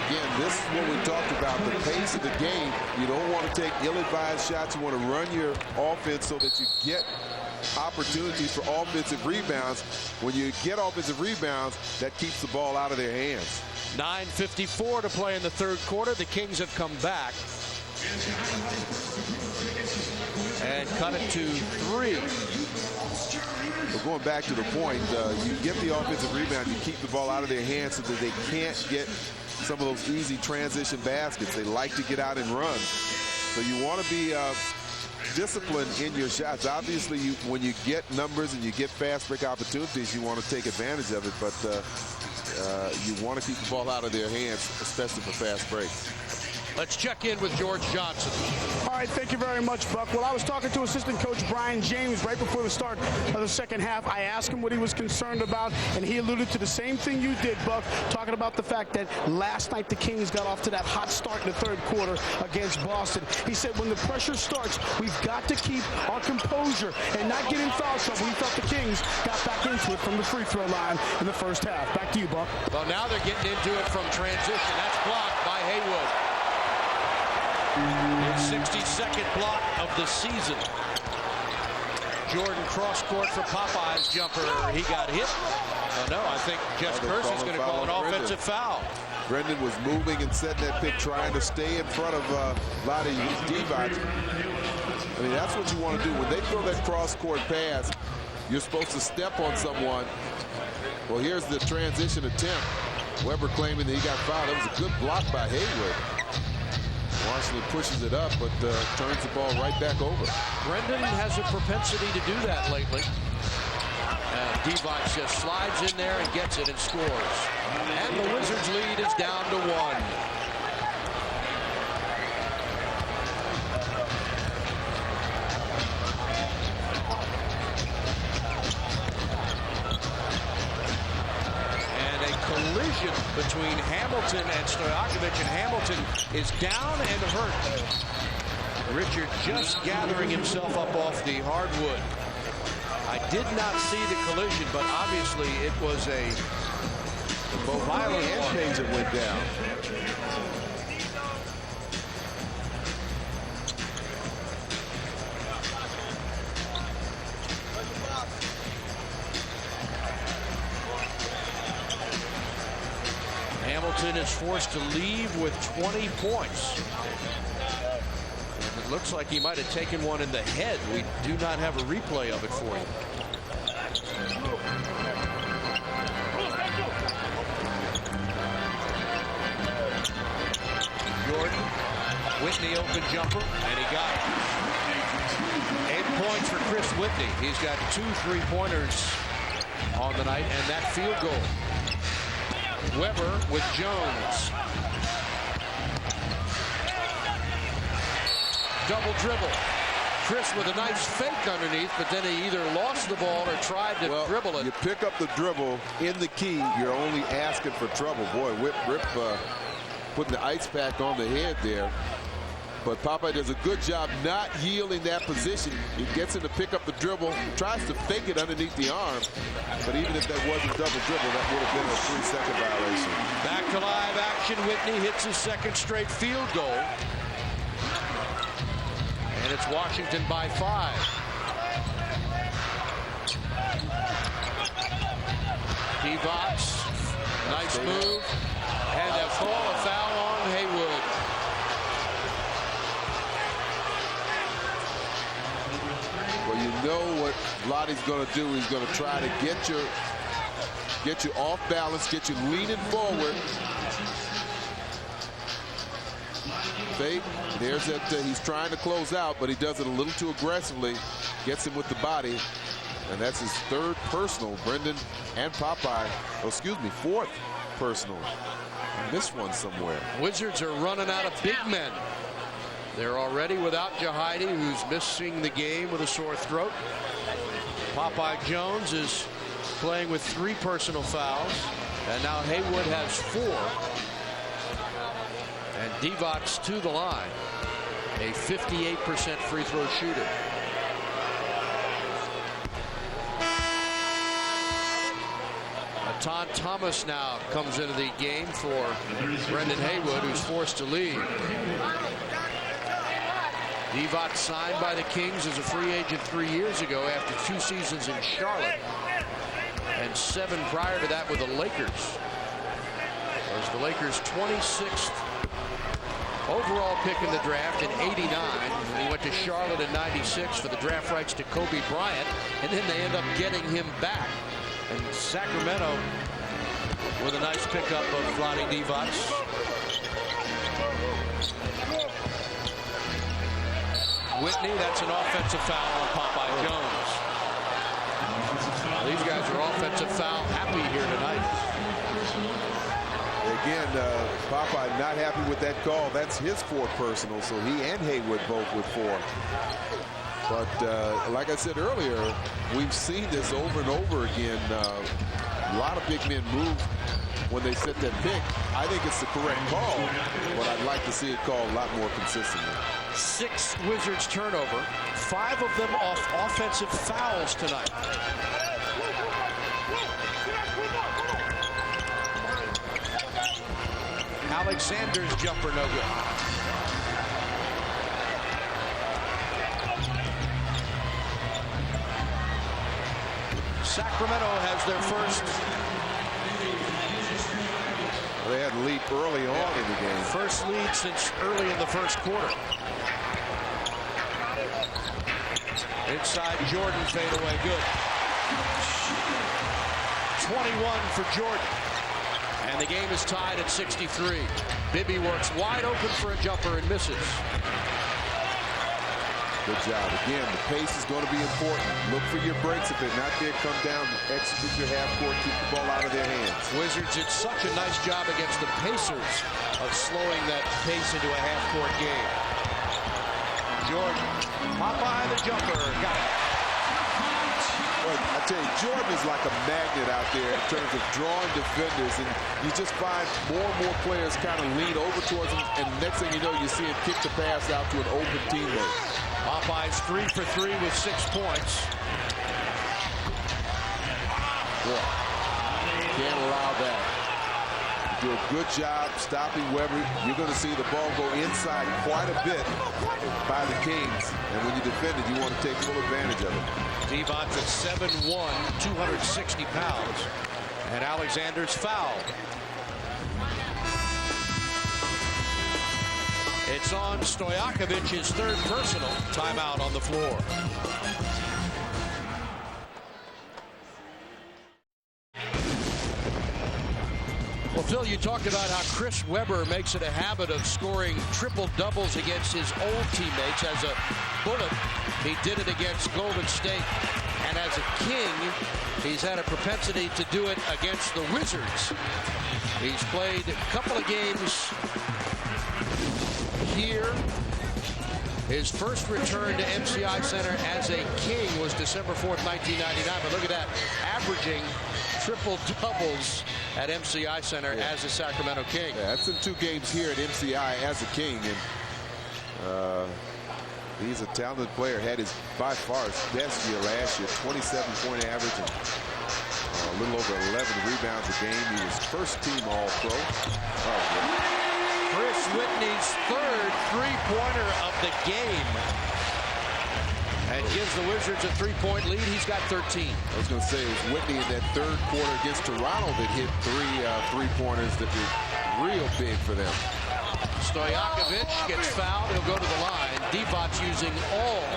Again, this is what we talked about, the pace of the game. You don't want to take ill-advised shots. You want to run your offense so that you get opportunities for offensive rebounds. When you get offensive rebounds, that keeps the ball out of their hands.
9:54 to play in the third quarter. The Kings have come back and cut it to 3.
But going back to the point, you get the offensive rebound, you keep the ball out of their hands so that they can't get some of those easy transition baskets. They like to get out and run. So you want to be disciplined in your shots. Obviously, when you get numbers and you get fast break opportunities, you want to take advantage of it. But you want to keep the ball out of their hands, especially for fast breaks.
Let's check in with George Johnson.
All right, thank you very much, Buck. Well, I was talking to assistant coach Brian James right before the start of the second half. I asked him what he was concerned about, and he alluded to the same thing you did, Buck, talking about the fact that last night the Kings got off to that hot start in the third quarter against Boston. He said when the pressure starts, we've got to keep our composure and not get in foul trouble. He felt the Kings got back into it from the free throw line in the first half. Back to you, Buck.
Well, now they're getting into it from transition. That's blocked by Haywood. His 62nd block of the season. Jordan cross court for Popeye's jumper. He got hit. Oh, no, I think Jeff Kersey's going to call an offensive foul.
Brendan was moving and setting that pick, trying to stay in front of Vlade Divac. I mean, that's what you want to do. When they throw that cross-court pass, you're supposed to step on someone. Well, here's the transition attempt. Weber claiming that he got fouled. That was a good block by Haywood. Washington pushes it up, but turns the ball right back over.
Brendan has a propensity to do that lately. Divac just slides in there and gets it and scores. And the Wizards' lead is down to 1. Collision between Hamilton and Stojakovic, and Hamilton is down and hurt. Richard just gathering himself up off the hardwood. I did not see the collision, but obviously it was a violent
hand page that went down.
Hamilton is forced to leave with 20 points. And it looks like he might have taken one in the head. We do not have a replay of it for you. Jordan, Whitney open jumper, and he got it. 8 points for Chris Whitney. He's got 2 3-pointers on the night, and that field goal. Weber with Jones. Double dribble. Chris with a nice fake underneath, but then he either lost the ball or tried to dribble it.
You pick up the dribble in the key, you're only asking for trouble. Boy, Rip putting the ice pack on the head there. But Popeye does a good job not yielding that position. He gets him to pick up the dribble, tries to fake it underneath the arm. But even if that wasn't double dribble, that would have been a 3-second violation.
Back to live action. Whitney hits his 2nd straight field goal. And it's Washington by 5. Divac, nice move, and they'll call a foul on Haywood.
Well, you know what Vlade's going to do. He's going to try to get you off balance, get you leaning forward. Fake. There's that. He's trying to close out, but he does it a little too aggressively. Gets him with the body, and that's his third personal. Brendan and Popeye. Oh, excuse me, fourth personal. He missed one somewhere.
Wizards are running out of big men. They're already without Jahidi, who's missing the game with a sore throat. Popeye Jones is playing with 3 personal fouls, and now Haywood has 4. And Divac to the line, a 58% free throw shooter. Atan Thomas now comes into the game for Brendan Haywood, who's forced to leave. Divac signed by the Kings as a free agent 3 years ago after 2 seasons in Charlotte and 7 prior to that with the Lakers. It was the Lakers' 26th overall pick in the draft in '89. He went to Charlotte in '96 for the draft rights to Kobe Bryant, and then they end up getting him back. And Sacramento with a nice pickup of Vlade Divac. Whitney, that's an offensive foul on Popeye Jones. These guys are offensive foul happy here tonight.
Again, Popeye not happy with that call. That's his 4th personal, so he and Haywood both with 4. But like I said earlier, we've seen this over and over again. A lot of big men move when they set that pick. I think it's the correct call, but I'd like to see it called a lot more consistently.
6 Wizards turnover, 5 of them off offensive fouls tonight. Alexander's jumper no good. Sacramento has their first.
They had a lead early on in the game.
First lead since early in the first quarter. Inside Jordan, fade away, good. 21 for Jordan. And the game is tied at 63. Bibby works wide open for a jumper and misses.
Good job. Again, the pace is going to be important. Look for your breaks. If they're not there, come down, execute your half court, keep the ball out of their hands.
Wizards did such a nice job against the Pacers of slowing that pace into a half court game. Jordan, Popeye the jumper, got it.
Well, I tell you, Jordan is like a magnet out there in terms of drawing defenders, and you just find more and more players kind of lean over towards him, and next thing you know, you see him kick the pass out to an open teammate.
Popeye's 3 for 3 with 6 points.
Yeah. Can't allow that. You do a good job stopping Webber. You're going to see the ball go inside quite a bit by the Kings, and when you defend it, you want to take full advantage of it.
Divac at 7'1", 260 pounds, and Alexander's fouled. It's on Stojakovic, his 3rd personal. Timeout on the floor. Well, Phil, you talked about how Chris Webber makes it a habit of scoring triple doubles against his old teammates. As a Bullet, he did it against Golden State. And as a King, he's had a propensity to do it against the Wizards. He's played a couple of games here. His first return to MCI Center as a King was December 4th, 1999. But look at that, averaging triple doubles at MCI Center as a Sacramento King.
Yeah, that's in 2 games here at MCI as a King, and he's a talented player. Had his by far his best year last year, 27-point average and a little over 11 rebounds a game. He was first team All-Pro.
Chris Whitney's 3rd three-pointer of the game. And gives the Wizards a 3-point lead. He's got 13.
I was going to say it was Whitney in that third quarter against Toronto that hit three-pointers that were real big for them.
Stojakovic gets fouled. He'll go to the line. Divac using all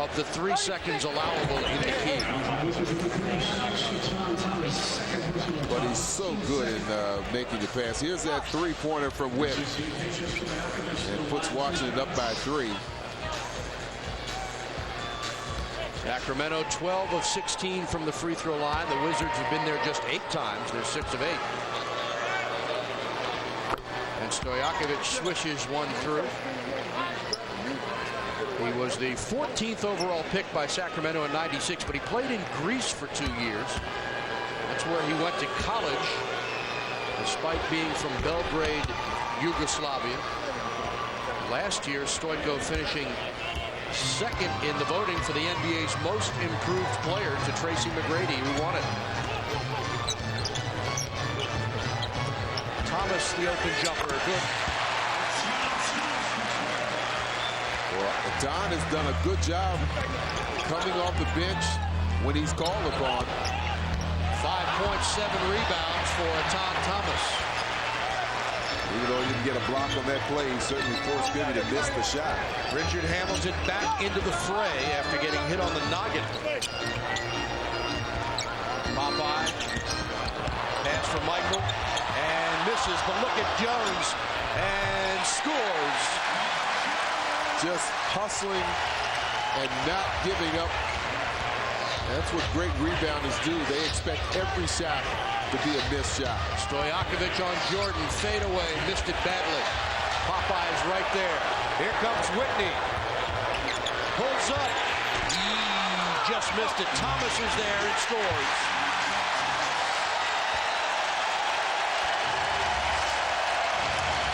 of the 3 seconds allowable in the key.
But he's so good in making the pass. Here's that three-pointer from Witt. And puts Washington up by 3.
Sacramento 12 of 16 from the free throw line. The Wizards have been there just 8 times. They're 6 of 8. And Stojakovic swishes one through. He was the 14th overall pick by Sacramento in '96, but he played in Greece for 2 years. That's where he went to college, despite being from Belgrade, Yugoslavia. Last year, Stoico finishing second in the voting for the NBA's most improved player to Tracy McGrady, who won it. Thomas, the open jumper, good.
Well, Don has done a good job coming off the bench when he's called upon.
5.7 rebounds for Tom Thomas.
Even though he didn't get a block on that play, he certainly forced Bibby to miss the shot.
Richard Hamilton back into the fray after getting hit on the noggin. Popeye. Pass from Michael. And misses, but look at Jones. And scores.
Just hustling and not giving up. That's what great rebounders do. They expect every shot to be a missed shot.
Stojakovic on Jordan, fade away, missed it badly. Popeye's right there. Here comes Whitney. Pulls up. Just missed it. Thomas is there and scores.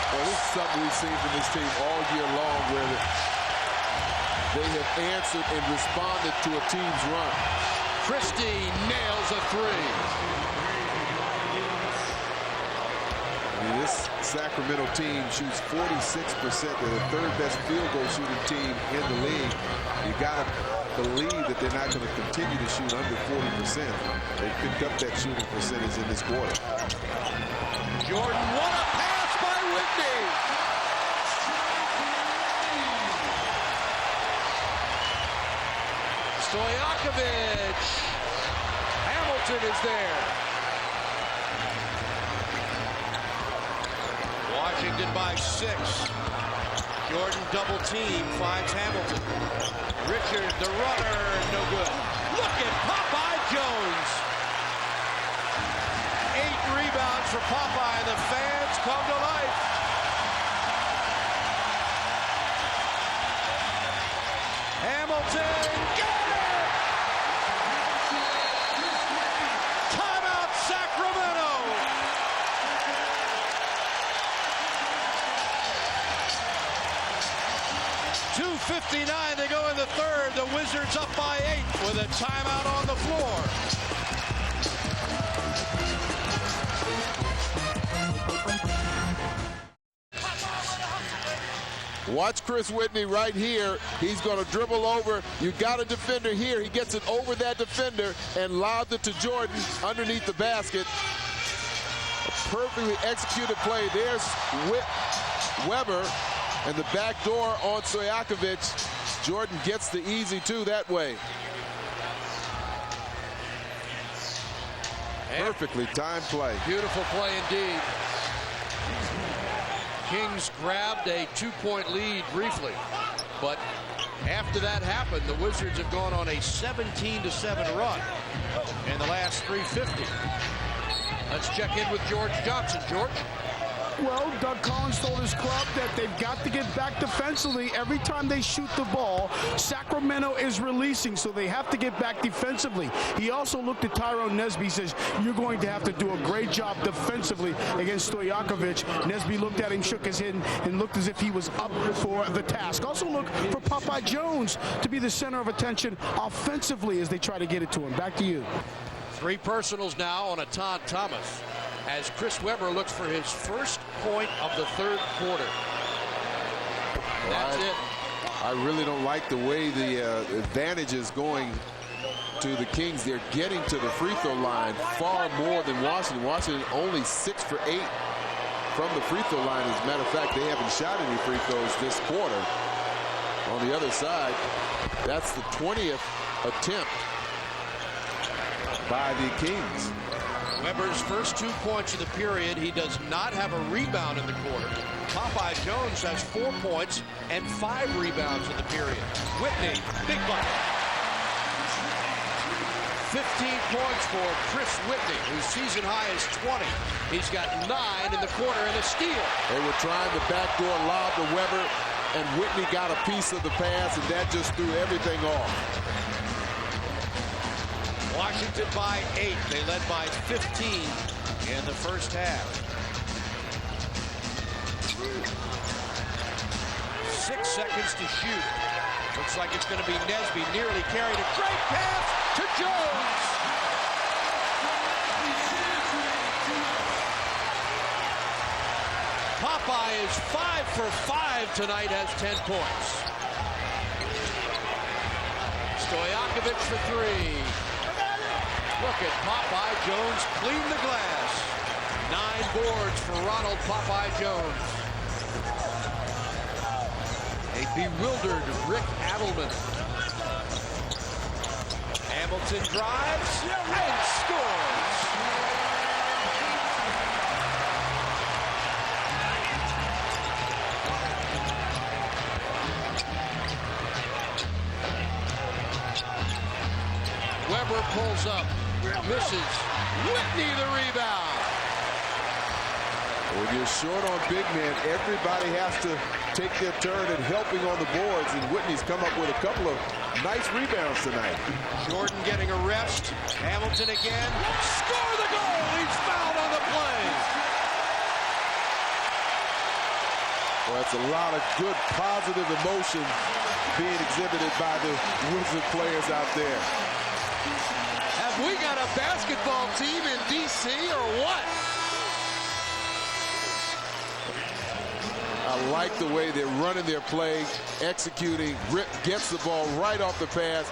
Well, this is something we've seen from this team all year long, where they have answered and responded to a team's run.
Christie nails a 3.
This Sacramento team shoots 46%. They're the 3rd best field goal shooting team in the league. You got to believe that they're not going to continue to shoot under 40%. They picked up that shooting percentage in this quarter.
Jordan, what a pass by Whitney! Stojakovic. Hamilton is there. Washington by 6. Jordan double team finds Hamilton. Richard, the runner, no good. Look at Popeye Jones. 8 rebounds for Popeye. The fans come to life. Hamilton, got it! Timeout, Sacramento. .259 they go in the 3rd. The Wizards up by 8 with a timeout on the floor.
Watch Chris Whitney right here. He's going to dribble over. You got a defender here. He gets it over that defender and lobs it to Jordan underneath the basket. A perfectly executed play. There's Weber and the back door on Stojakovic. Jordan gets the easy 2 that way. Perfectly timed play.
Beautiful play indeed. Kings grabbed a 2-point lead briefly, but after that happened, the Wizards have gone on a 17-7 run in the last 350. Let's check in with George Johnson. George?
Well, Doug Collins told his club that they've got to get back defensively. Every time they shoot the ball, Sacramento is releasing, so they have to get back defensively. He also looked at Tyrone Nesby. He says, you're going to have to do a great job defensively against Stojakovic. Nesby looked at him, shook his head, and looked as if he was up for the task. Also look for Popeye Jones to be the center of attention offensively as they try to get it to him. Back to you.
3 personals now on a Todd Thomas, as Chris Webber looks for his first point of the 3rd quarter. That's it.
I really don't like the way the advantage is going to the Kings. They're getting to the free throw line far more than Washington. Washington only 6 for 8 from the free throw line. As a matter of fact, they haven't shot any free throws this quarter. On the other side, that's the 20th attempt by the Kings.
Weber's first 2 points of the period. He does not have a rebound in the quarter. Popeye Jones has 4 points and 5 rebounds in the period. Whitney, big bucket. 15 points for Chris Whitney, whose season high is 20. He's got 9 in the quarter and a steal.
They were trying the backdoor lob to Weber, and Whitney got a piece of the pass, and that just threw everything off.
Washington by 8. They led by 15 in the first half. 6 seconds to shoot. Looks like it's going to be Nesby. Nearly carried a great pass to Jones. Popeye is 5 for 5 tonight, has 10 points. Stojakovic for 3. Look at Popeye Jones clean the glass. 9 boards for Ronald Popeye Jones. A bewildered Rick Adelman. Hamilton drives and scores. Weber pulls up, misses. Whitney the rebound.
When you're short on big men, everybody has to take their turn at helping on the boards, and Whitney's come up with a couple of nice rebounds tonight.
Jordan getting a rest. Hamilton again. Score the goal! He's fouled on the play.
Well, that's a lot of good, positive emotion being exhibited by the Wizard players out there.
Have we got a basketball team in D.C. or what?
I like the way they're running their play, executing. Rip gets the ball right off the pass.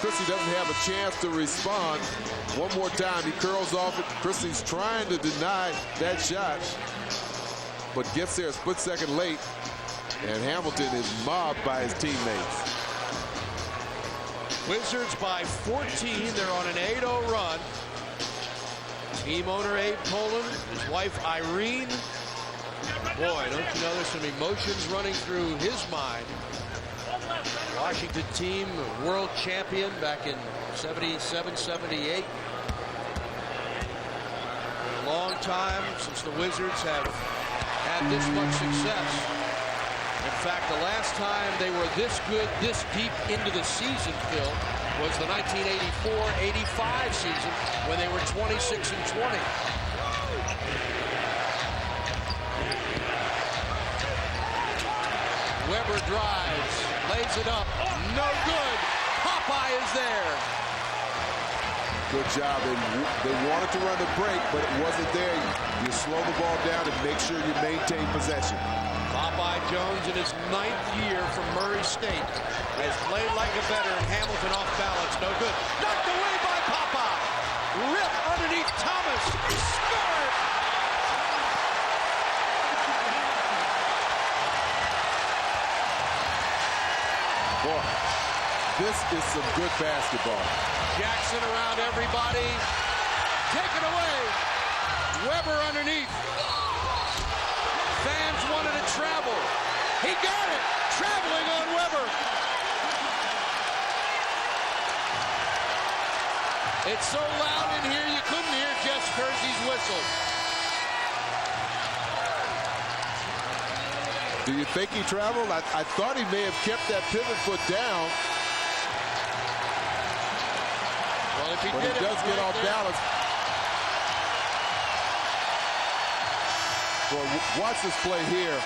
Christie doesn't have a chance to respond. One more time, he curls off it. Christie's trying to deny that shot, but gets there a split second late, and Hamilton is mobbed by his teammates.
Wizards by 14. They're on an 8-0 run. Team owner Abe Poland, his wife Irene. Boy, don't you know there's some emotions running through his mind. Washington team, world champion back in 77, 78. A long time since the Wizards have had this much success. In fact, the last time they were this good, this deep into the season, Phil, was the 1984-85 season when they were 26 and 20. Weber drives, lays it up, no good. Popeye is there.
Good job. They wanted to run the break, but it wasn't there. You slow the ball down and make sure you maintain possession.
Popeye Jones in his 9th year from Murray State has played like a veteran. Hamilton off balance, no good. Knocked away by Popeye. Rip underneath Thomas. Score it.
Boy, this is some good basketball.
Jackson around everybody. Taken away. Weber underneath. Fans wanted to travel. He got it. Traveling on Weber. It's so loud in here you couldn't hear Jess Kersey's whistle.
Do you think he traveled? I thought he may have kept that pivot foot down.
Well, if he
But
did
he does
it
get
right
off
there.
balance. Well, watch this play here.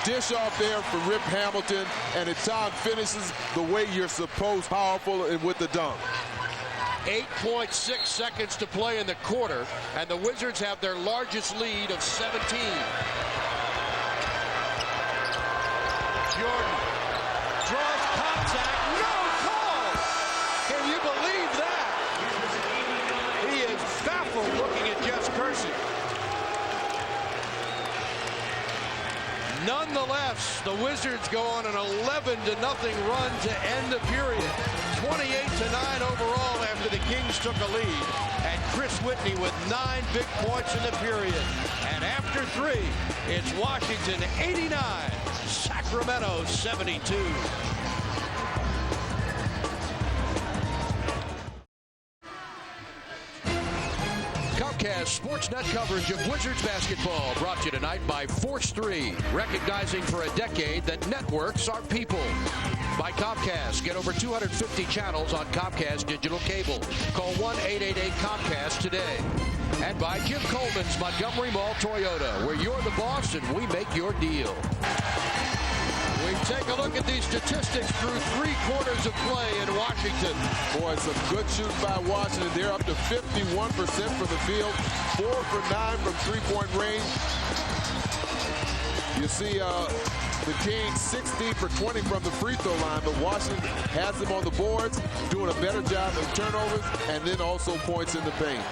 Dish off there for Rip Hamilton, and at time finishes the way you're supposed, powerful and with the dunk.
8.6 seconds to play in the quarter, and the Wizards have their largest lead of 17. Jordan draws Nonetheless, the Wizards go on an 11-0 run to end the period. 28-9 overall after the Kings took a lead. And Chris Whitney with 9 big points in the period. And after 3, it's Washington 89, Sacramento 72. Comcast Sportsnet coverage of Wizards basketball brought to you tonight by Force 3, recognizing for a decade that networks are people. By Comcast, get over 250 channels on Comcast digital cable. Call 1-888-COMCAST today. And by Jim Coleman's Montgomery Mall Toyota, where you're the boss and we make your deal. We take a look at these statistics through 3 quarters of play in Washington.
Boy, some good shooting by Washington. They're up to 51% from the field, 4 for 9 from three-point range. You see the Kings 16 for 20 from the free throw line, but Washington has them on the boards, doing a better job of turnovers, and then also points in the paint.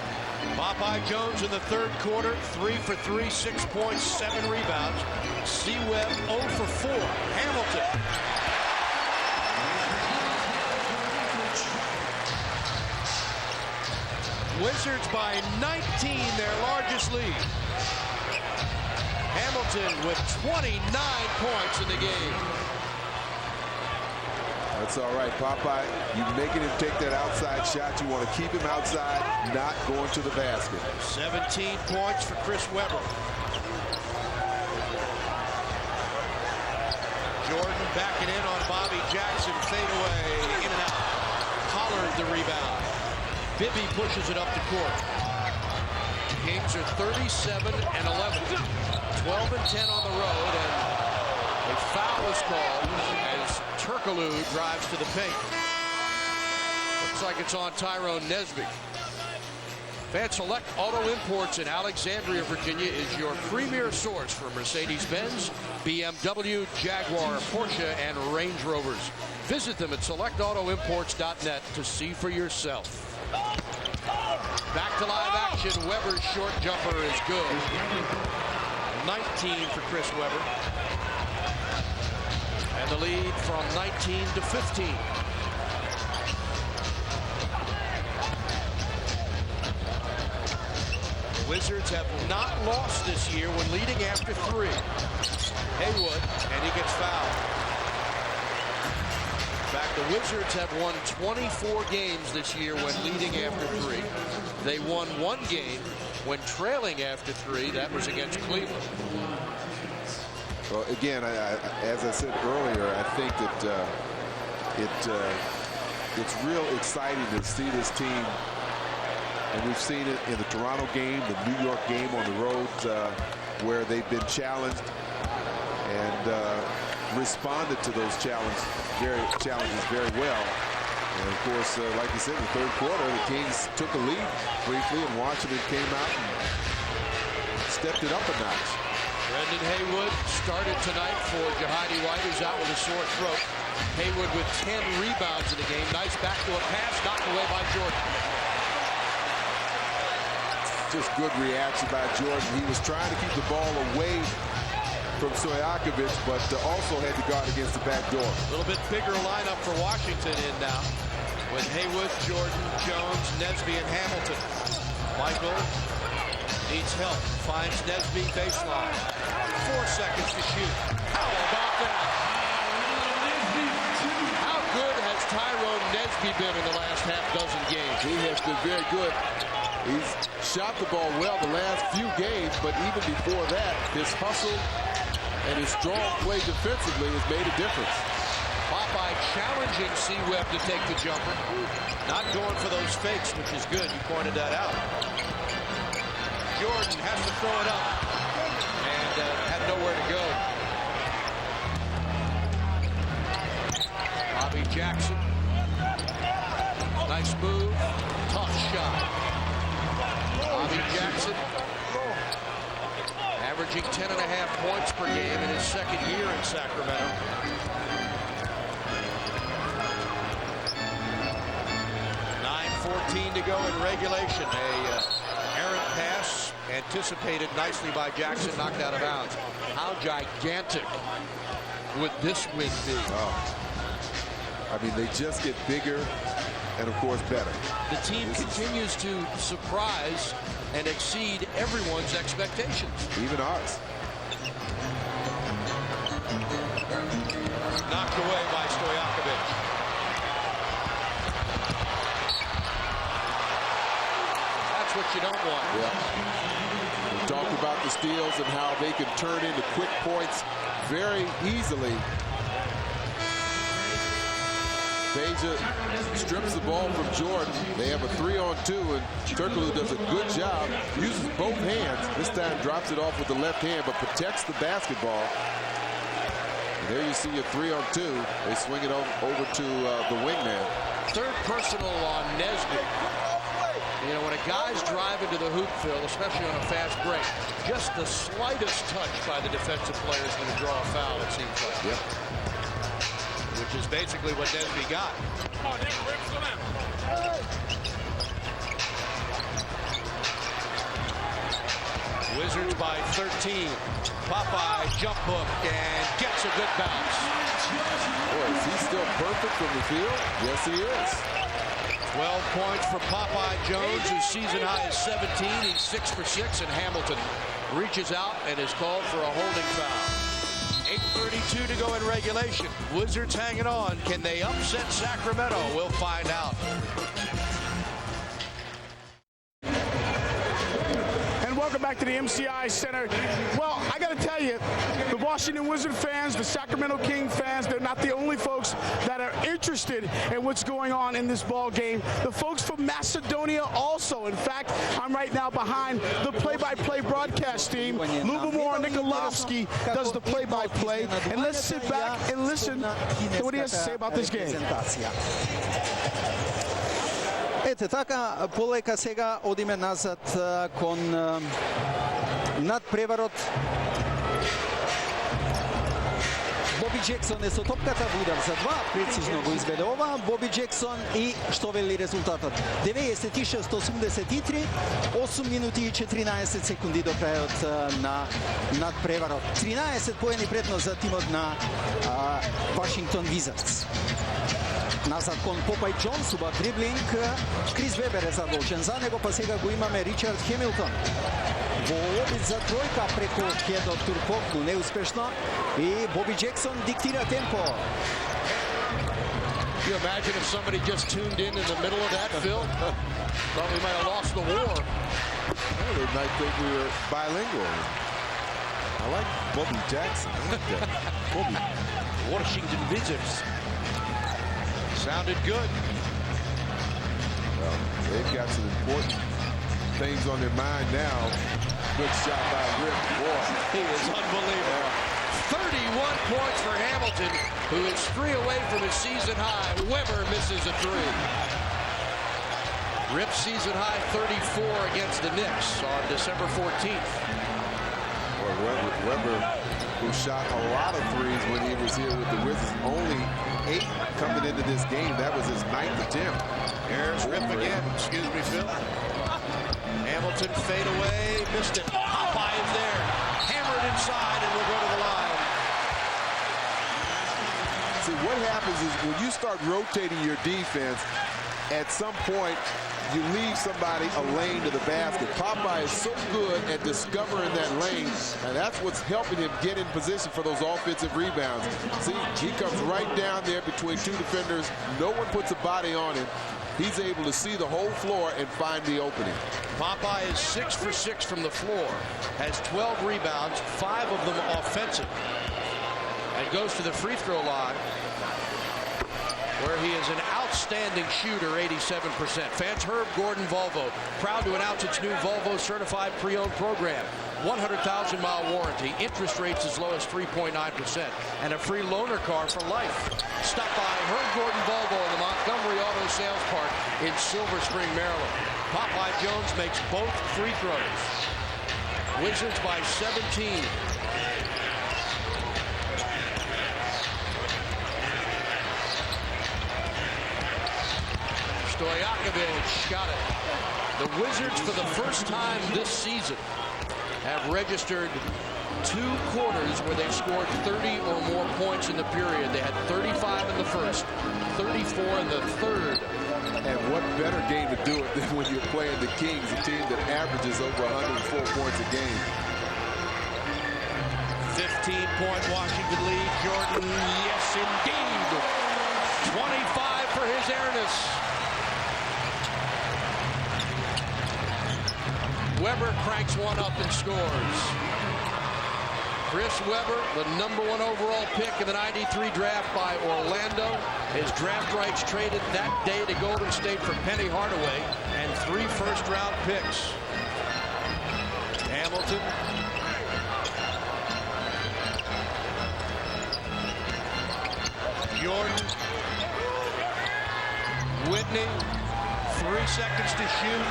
Popeye Jones in the 3rd quarter, 3 for 3, 6 points, 7 rebounds. C-Webb 0 for 4. Hamilton. Wizards by 19, their largest lead. Hamilton with 29 points in the game.
That's all right, Popeye. You're making him take that outside shot. You want to keep him outside, not going to the basket.
17 points for Chris Webber. Jordan backing in on Bobby Jackson. Fade away, in and out. Pollard the rebound. Bibby pushes it up the court. Kings are 37-11. 12-10 on the road, and a foul is called as Turkoglu drives to the paint. Looks like it's on Tyrone Nesby. Fan Select Auto Imports in Alexandria, Virginia is your premier source for Mercedes-Benz, BMW, Jaguar, Porsche, and Range Rovers. Visit them at selectautoimports.net to see for yourself. Back to live action. Weber's short jumper is good. 19 for Chris Webber. And the lead from 19 to 15. The Wizards have not lost this year when leading after 3. Haywood, and he gets fouled. In fact, the Wizards have won 24 games this year when leading after 3. They won 1 game when trailing after 3. That was against Cleveland.
Well, again, as I said earlier, I think that it's real exciting to see this team. And we've seen it in the Toronto game, the New York game on the road, where they've been challenged and responded to those challenges very well. And of course, like you said, in the 3rd quarter, the Kings took a lead briefly, and Washington came out and stepped it up a notch.
Brendan Haywood started tonight for Jahidi White, who's out with a sore throat. Haywood with 10 rebounds in the game. Nice back to a pass, knocked away by Jordan.
Just good reaction by Jordan. He was trying to keep the ball away from Stojakovic, but also had to guard against the back door.
A little bit bigger lineup for Washington in now, with Haywood, Jordan, Jones, Nesby, and Hamilton. Michael needs help, finds Nesby baseline. 4 seconds to shoot. How about that? How good has Tyrone Nesby been in the last half dozen games?
He has been very good. He's shot the ball well the last few games, but even before that, his hustle and his strong play defensively has made a difference.
Popeye challenging C-Webb to take the jumper. Not going for those fakes, which is good. You pointed that out. Jordan has to throw it up and had nowhere to go. Bobby Jackson. Nice move. Tough shot. Bobby Jackson averaging 10.5 points per game in his 2nd year in Sacramento. .14 to go in regulation. A errant pass, anticipated nicely by Jackson, knocked out of bounds. How gigantic would this win be?
Oh. I mean, they just get bigger and, of course, better.
The team continues to surprise and exceed everyone's expectations.
Even ours.
Knocked away by Stojakovic. That's what you don't want.
Yeah. We talked about the steals and how they can turn into quick points very easily. Beja strips the ball from Jordan. They have a 3-on-2, and Turkoglu does a good job. Uses both hands. This time drops it off with the left hand, but protects the basketball. And there you see a 3-on-2. They swing it over to the wingman.
Third personal on Nesbitt. You know, when a guy's driving to the hoop, Phil, especially on a fast break, just the slightest touch by the defensive player is going to draw a foul, it seems like.
Yep.
Which is basically what Nesby got. Wizards by 13. Popeye jump hook and gets a good bounce.
Boy, is he still perfect from the field? Yes, he is.
12 points for Popeye Jones, whose season high is 17. He's 6 for 6, and Hamilton reaches out and is called for a holding foul. 8:32 to go in regulation. Wizards hanging on. Can they upset Sacramento? We'll find out.
And welcome back to the MCI Center. Well, I got to tell you, the Washington Wizard fans, the Sacramento King fans, they're not the only folks that are interested in what's going on in this ball game. The folks from Macedonia also. In fact, I'm right now behind the play-by-play broadcast team. Lubomir Nikolovsky does the play-by-play. And let's sit back and listen to what he has to say about this game.
Ете така, полека сега одиме назад кон надпреварот. Боби Джексон е со топката во удар за 2, прецизно го изведе ова Боби Джексон и што вели резултатот? 96-83, 8 минути и 14 секунди до крајот на надпреварот. 13 поени предност за тимот на Вашингтон Визардс. Назад кон Попај Джонс, убав дриблинг. Крис Вебер е задолжен за него, па сега го имаме Ричард Хемилтон. Во обид за тројка преку Хедот Туркоглу, неуспешно. И Боби Джексон диктира темпо.
You imagine if somebody just tuned in the middle of that, Phil? Thought we might have lost the war.
Well, they might think we were bilingual. I like Bobby Jackson. I like that. Bobby.
Washington Wizards. Sounded good.
Well, they've got some important things on their mind now. Good shot by Rip. Boy,
He is unbelievable. 31 points for Hamilton, who is 3 away from his season high. Weber misses a 3. Rip's season high 34 against the Knicks on December 14th.
Well, Weber, who shot a lot of threes when he was here with the Wizards, only 8 coming into this game. That was his 9th attempt.
Here's Rip again. Excuse me, Phil. Hamilton fade away, missed it. Popeye is there. Hammered inside and will go to the line.
See, what happens is when you start rotating your defense, at some point, you leave somebody a lane to the basket. Popeye is so good at discovering that lane, and that's what's helping him get in position for those offensive rebounds. See, he comes right down there between 2 defenders. No one puts a body on him. He's able to see the whole floor and find the opening.
Popeye is 6 for 6 from the floor, has 12 rebounds, 5 of them offensive, and goes to the free throw line, where he is an outstanding shooter, 87%. Fans Herb Gordon Volvo, proud to announce its new Volvo certified pre-owned program. 100,000-mile warranty, interest rates as low as 3.9%, and a free loaner car for life. Stop by Herb Gordon Volvo in the Montgomery Auto Sales Park in Silver Spring, Maryland. Popeye Jones makes both free throws. Wizards by 17. Stojakovic got it. The Wizards, for the first time this season, have registered 2 quarters where they've scored 30 or more points in the period. They had 35 in the first, 34 in the third.
And what better game to do it than when you're playing the Kings, a team that averages over 104 points a game.
15-point Washington lead. Jordan, yes indeed. 25 for his airness. Weber cranks one up and scores. Chris Weber, the #1 overall pick in the '93 draft by Orlando. His draft rights traded that day to Golden State for Penny Hardaway and 3 first-round picks. Hamilton. Jordan. Whitney. 3 seconds to shoot.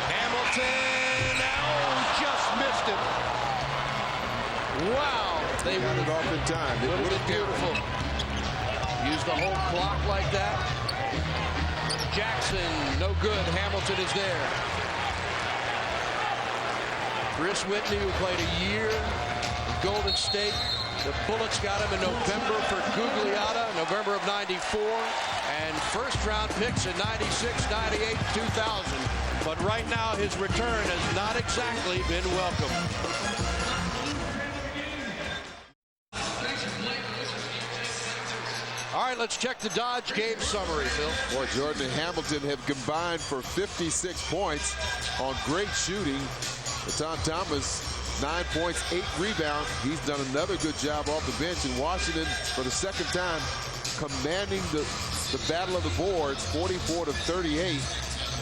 Hamilton. Oh, just missed it. Wow. They
got it off in time. It would have
beautiful. Use the whole clock like that. Jackson, no good. Hamilton is there. Chris Whitney, who played a year in Golden State. The Bullets got him in November for Gugliotta, November of '94, and first-round picks in '96, '98, 2000. But right now, his return has not exactly been welcome. All right, let's check the Dodge game summary, Phil.
Boy, Jordan and Hamilton have combined for 56 points on great shooting. Tom Thomas, 9 points, 8 rebounds. He's done another good job off the bench. And Washington, for the second time, commanding the battle of the boards, 44 to 38,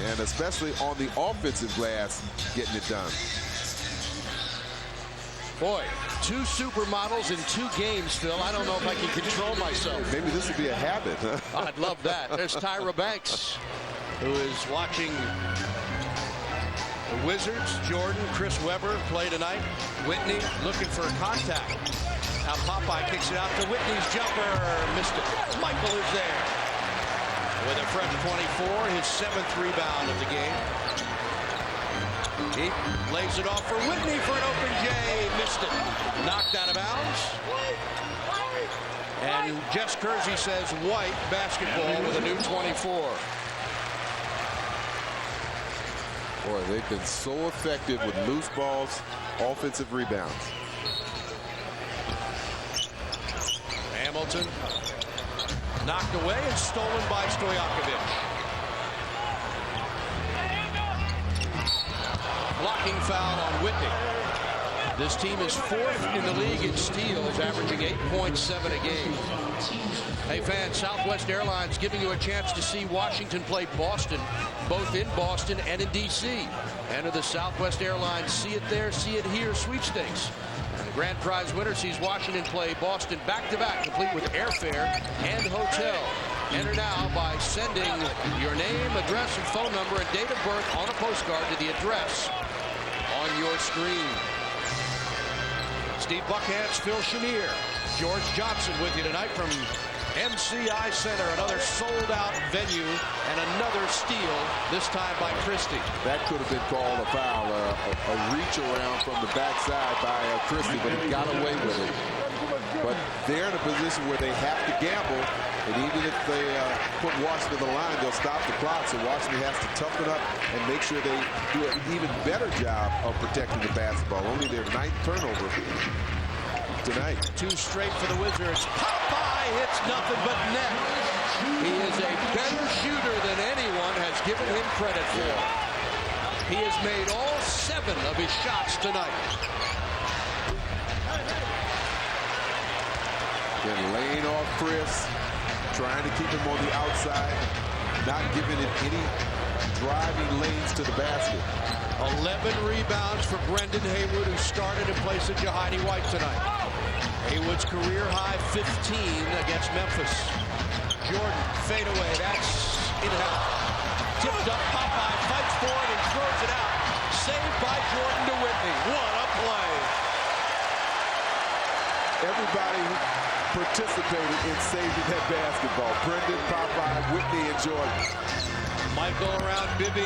and especially on the offensive glass, getting it done.
Boy, 2 supermodels in 2 games, Phil. I don't know if I can control myself.
Maybe this would be a habit, huh?
I'd love that. There's Tyra Banks, who is watching the Wizards. Jordan, Chris Weber play tonight. Whitney looking for contact. Now Popeye kicks it out to Whitney's jumper. Missed it. Michael is there with a fresh 24, his 7th rebound of the game. He lays it off for Whitney for an open J. Missed it. Knocked out of bounds. And Jess Kersey says White basketball with a new 24.
Boy, they've been so effective with loose balls, offensive rebounds.
Hamilton knocked away and stolen by Stojakovic. Blocking foul on Whitney. This team is 4th in the league in steals, averaging 8.7 a game. Hey fans, Southwest Airlines giving you a chance to see Washington play Boston, both in Boston and in D.C. Enter the Southwest Airlines See It There, See It Here sweepstakes. And the grand prize winner sees Washington play Boston back-to-back, complete with airfare and hotel. Enter now by sending your name, address, and phone number and date of birth on a postcard to the address on your screen. Steve Buckhantz, Phil Chenier, George Johnson with you tonight from MCI Center, another sold-out venue and another steal, this time by Christie.
That could have been called a foul, a reach around from the backside by Christie, but he got away with it. But they're in a position where they have to gamble, and even if they put Washington on the line, they'll stop the clock. So Washington has to toughen up and make sure they do an even better job of protecting the basketball. Only their 9th turnover tonight.
2 straight for the Wizards. Popeye hits nothing but net. He is a better shooter than anyone has given him credit for. He has made all 7 of his shots tonight.
Then laying off Chris, trying to keep him on the outside, not giving it any driving lanes to the basket.
11 rebounds for Brendan Haywood, who started in place of Jahidi White tonight. Haywood's career high 15 against Memphis. Jordan, fadeaway, that's in and out. Tipped up, Popeye fights for it and throws it out. Saved by Jordan to Whitney. What a play.
Everybody participated in saving that basketball. Brendan, Popeye, Whitney, and Jordan.
Michael around Bibby,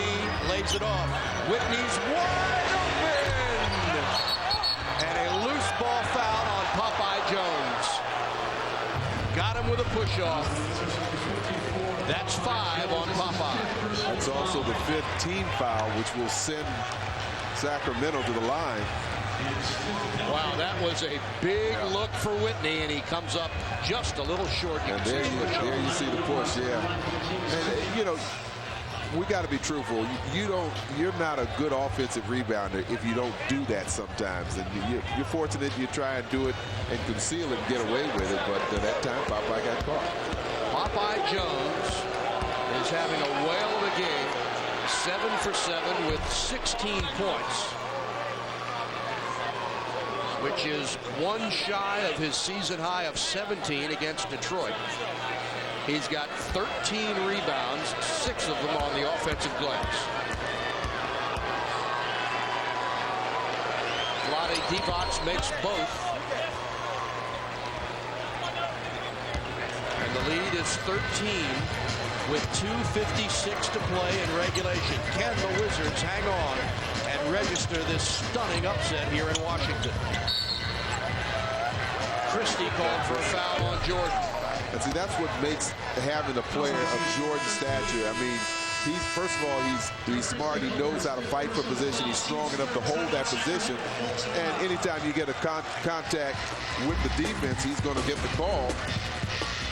lays it off. Whitney's wide open! And a loose ball foul on Popeye Jones. Got him with a push-off. That's 5 on Popeye.
That's also the 5th team foul, which will send Sacramento to the line.
Wow, that was a big look for Whitney, and he comes up just a little short.
And there you see the push, yeah. And, you know, we got to be truthful. You're not a good offensive rebounder if you don't do that sometimes. And you're fortunate you try and do it and conceal it and get away with it. But that time, Popeye got caught.
Popeye Jones is having a whale of a game. 7 for 7 with 16 points, which is 1 shy of his season high of 17 against Detroit. He's got 13 rebounds, 6 of them on the offensive glass. Vlade Divac makes both. And the lead is 13 with 2:56 to play in regulation. Can the Wizards hang on and register this stunning upset here in Washington? Christie called for a foul on Jordan.
And see, that's what makes having a player of Jordan's stature. I mean, first of all, he's smart. He knows how to fight for position. He's strong enough to hold that position. And anytime you get a contact with the defense, he's going to get the call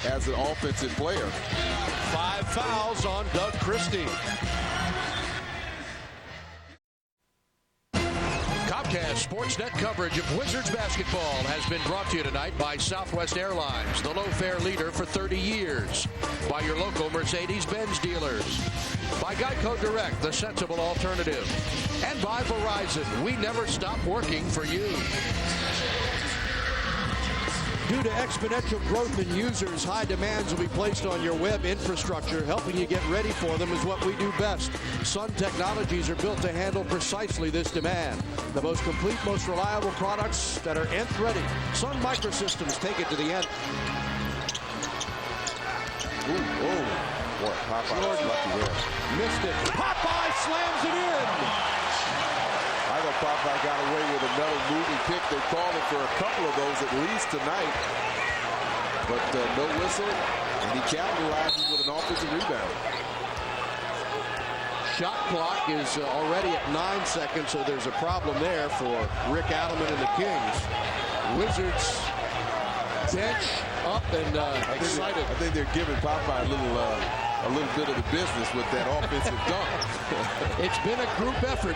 as an offensive player.
5 fouls on Doug Christie. Comcast Sportsnet coverage of Wizards basketball has been brought to you tonight by Southwest Airlines, the low-fare leader for 30 years. By your local Mercedes-Benz dealers. By Geico Direct, the sensible alternative. And by Verizon, we never stop working for you. Due to exponential growth in users, high demands will be placed on your web infrastructure. Helping you get ready for them is what we do best. Sun Technologies are built to handle precisely this demand. The most complete, most reliable products that are nth ready. Sun Microsystems take it to the end.
Boy, Popeye was lucky there.
Missed it. Popeye slams it in.
I thought Popeye got away with another moving pick. They called him for a couple of those at least tonight. But no whistle, and he capitalizes with an offensive rebound.
Shot clock is already at 9 seconds, so there's a problem there for Rick Adelman and the Kings. Wizards bench up and excited.
I think they're giving Popeye a little bit of the business with that offensive dunk.
It's been a group effort.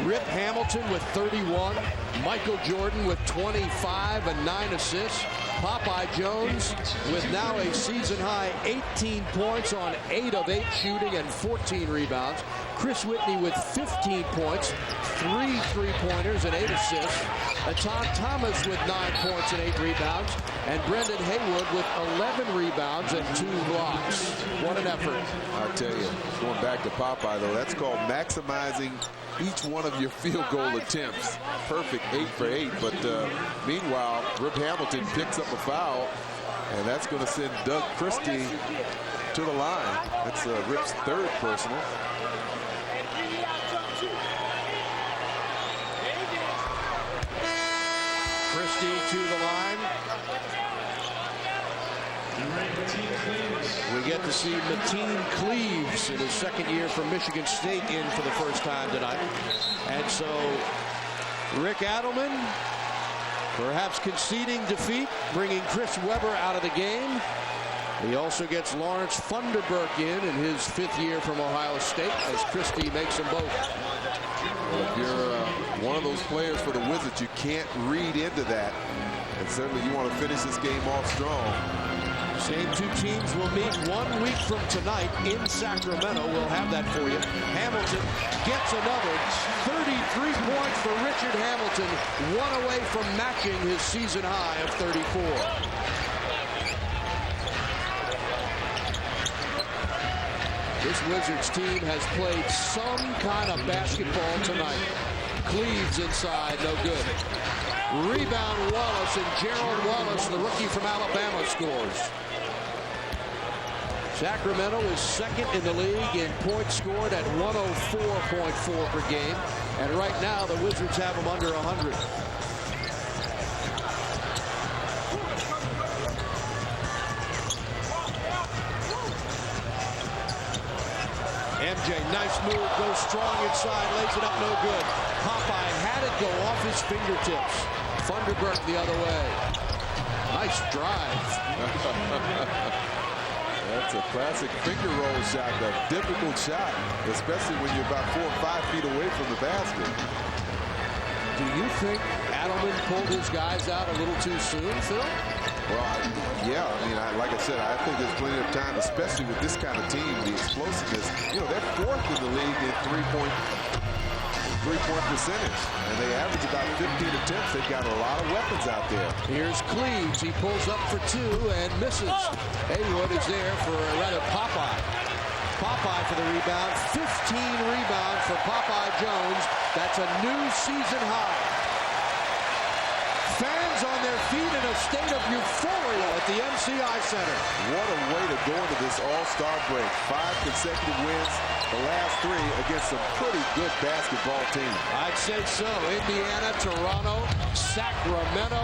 Rip Hamilton with 31, Michael Jordan with 25 and 9 assists, Popeye Jones with now a season-high 18 points on 8 of 8 shooting and 14 rebounds, Chris Whitney with 15 points, 3 three-pointers and 8 assists, Atan Thomas with 9 points and 8 rebounds, and Brendan Haywood with 11 rebounds and 2 blocks. What an effort.
I'll tell you, going back to Popeye, though, that's called maximizing each one of your field goal attempts. Perfect 8 for 8, but meanwhile, Rip Hamilton picks up a foul, and that's going to send Doug Christie to the line. That's Rip's 3rd personal.
Christie to the line. We get to see Mateen Cleaves in his 2nd year from Michigan State in for the first time tonight. And so Rick Adelman perhaps conceding defeat, bringing Chris Webber out of the game. He also gets Lawrence Funderburk in his 5th year from Ohio State as Christie makes them both.
Well, if you're one of those players for the Wizards, you can't read into that. And certainly you want to finish this game off strong.
Same 2 teams will meet 1 week from tonight in Sacramento. We'll have that for you. Hamilton gets another 33 points for Richard Hamilton, 1 away from matching his season high of 34. This Wizards team has played some kind of basketball tonight. Cleaves inside, no good. Rebound Wallace, and Gerald Wallace, the rookie from Alabama, scores. Sacramento is second in the league in points scored at 104.4 per game. And right now, the Wizards have them under 100. MJ, nice move, goes strong inside, lays it up, no good. Popeye had it go off his fingertips. Thunderbird the other way. Nice drive.
That's a classic finger roll shot, a difficult shot, especially when you're about 4 or 5 feet away from the basket.
Do you think Adelman pulled his guys out a little too soon, Phil?
Well, yeah, I mean, like I said, I think there's plenty of time, especially with this kind of team, the explosiveness. You know, they're fourth in the league in three-point percentage, and they average about 15 attempts. They've got a lot of weapons out there.
Here's Cleves. He pulls up for 2 and misses. Haywood is there for Popeye. Popeye for the rebound. 15 rebounds for Popeye Jones. That's a new season high. Fans on their feet in a state of euphoria at the MCI Center.
What a way to go into this all-star break. 5 consecutive wins, the last 3 against some pretty good basketball teams.
I'd say so. Indiana, Toronto, Sacramento.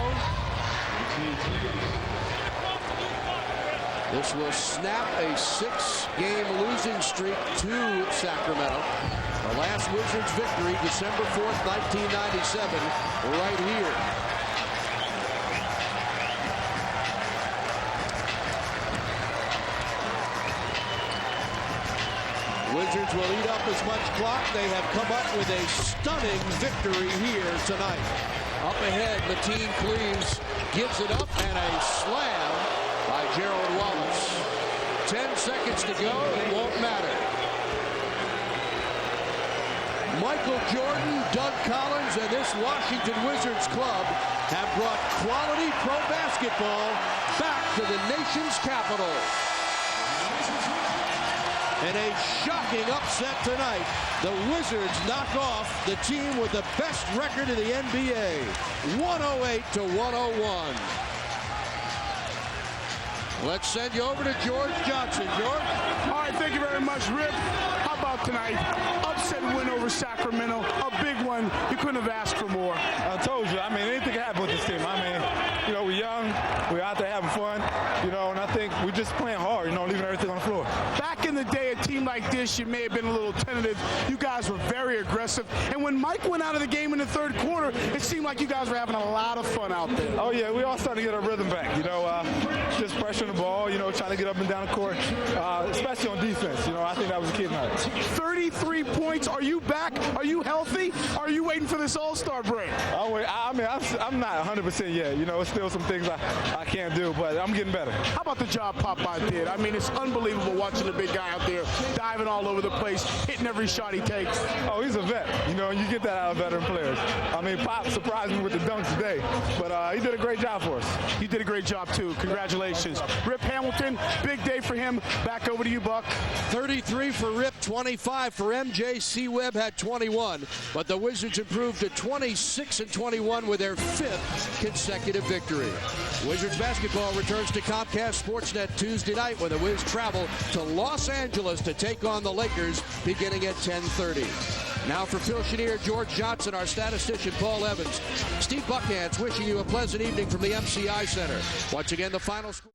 This will snap a 6-game losing streak to Sacramento. The last Wizards victory, December 4th, 1997, right here. Wizards will eat up as much clock. They have come up with a stunning victory here tonight. Up ahead, Mateen Cleaves gives it up, and a slam by Gerald Wallace. 10 seconds to go. It won't matter. Michael Jordan, Doug Collins, and this Washington Wizards club have brought quality pro basketball back to the nation's capital. And a shocking upset tonight. The Wizards knock off the team with the best record in the NBA. 108-101. Let's send you over to George Johnson. George?
All right, thank you very much, Rip. How about tonight? Upset win over Sacramento. A big one. You couldn't have asked for more.
I told you, I mean, anything can happen with this team. I mean, you know, we're young, we're out there having fun, you know, and I think we're just playing hard, you know, leaving everything on the floor.
Back in the day, a team like this, you may have been a little tentative. You guys were very aggressive. And when Mike went out of the game in the third quarter, it seemed like you guys were having a lot of fun out there.
Oh, yeah, we all started to get our rhythm back, you know, just pressuring the ball, you know, trying to get up and down the court, especially on defense. You know, I think that was the key tonight.
33 points. Are you back? Are you healthy? Are you waiting for this all-star break?
I mean, I'm not 100% yet. You know, it's still some things I can't do, but I'm getting better.
How about the job Popeye did? I mean, it's unbelievable watching the big guy out there diving all over the place, hitting every shot he takes.
Oh, he's a vet. You know, and you get that out of veteran players. I mean, Pop surprised me with the dunks today, but he did a great job for us.
You did a great job, too. Congratulations. Rip Hamilton, big day for him. Back over to you, Buck.
33 for Rip, 25 for MJ. C-Webb had 21, but the Wizards improved to 26-21 with their 5th consecutive victory. Wizards basketball returns to Comcast Sportsnet Tuesday night when the Wiz travel to Los Angeles to take on the Lakers beginning at 10:30. Now for Phil Chenier, George Johnson, our statistician Paul Evans, Steve Buckhantz wishing you a pleasant evening from the MCI Center. Once again, the final score.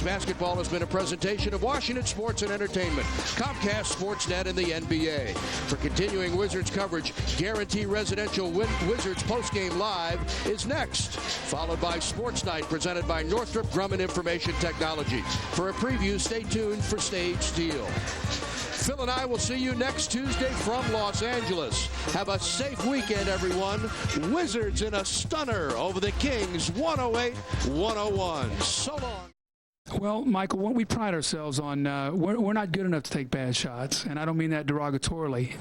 Basketball has been a presentation of Washington Sports and Entertainment, Comcast Sportsnet, and the NBA. For continuing Wizards coverage, Guarantee Residential Wizards postgame live is next, followed by Sports Night presented by Northrop Grumman Information Technology. For a preview, stay tuned for Stage Steel. Phil and I will see you next Tuesday from Los Angeles. Have a safe weekend, everyone. Wizards in a stunner over the Kings, 108-101. So long.
Well, Michael, what we pride ourselves on, we're not good enough to take bad shots, and I don't mean that derogatorily.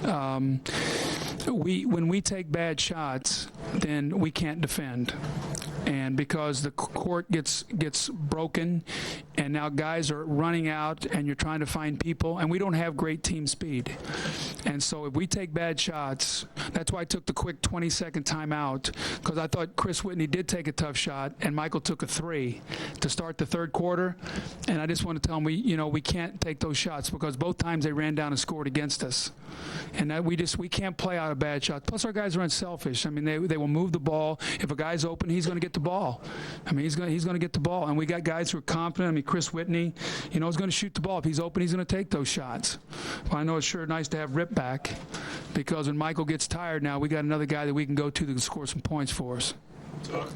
When we take bad shots, then we can't defend. And because the court gets broken, and now guys are running out, and you're trying to find people, and we don't have great team speed. And so if we take bad shots, that's why I took the quick 20-second timeout, because I thought Chris Whitney did take a tough shot, and Michael took a 3 to start the third quarter. And I just want to tell them we can't take those shots, because both times they ran down and scored against us. And that we can't play out a bad shot. Plus our guys are unselfish. I mean, they will move the ball. If a guy's open, he's going to get the ball. I mean, he's going to get the ball. And we got guys who are confident. I mean, Chris Whitney, is going to shoot the ball. If he's open, he's going to take those shots. Well, I know it's sure nice to have Rip back, because when Michael gets tired now, we got another guy that we can go to that can score some points for us.
Doug,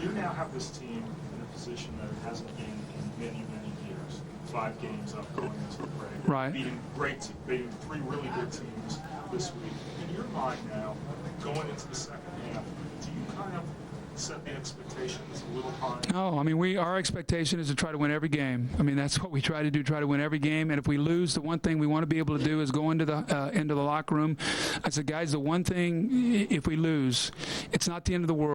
you now have this team in a position that it hasn't been in many years. 5 games up going into the break.
Right.
Beating 3 really good teams this week. In your mind now, going into the second half, do you kind of set the expectations a little high?
No, I mean, our expectation is to try to win every game. I mean, that's what we try to do, try to win every game. And if we lose, the one thing we want to be able to do is go into the locker room. I said, guys, the one thing, if we lose, it's not the end of the world.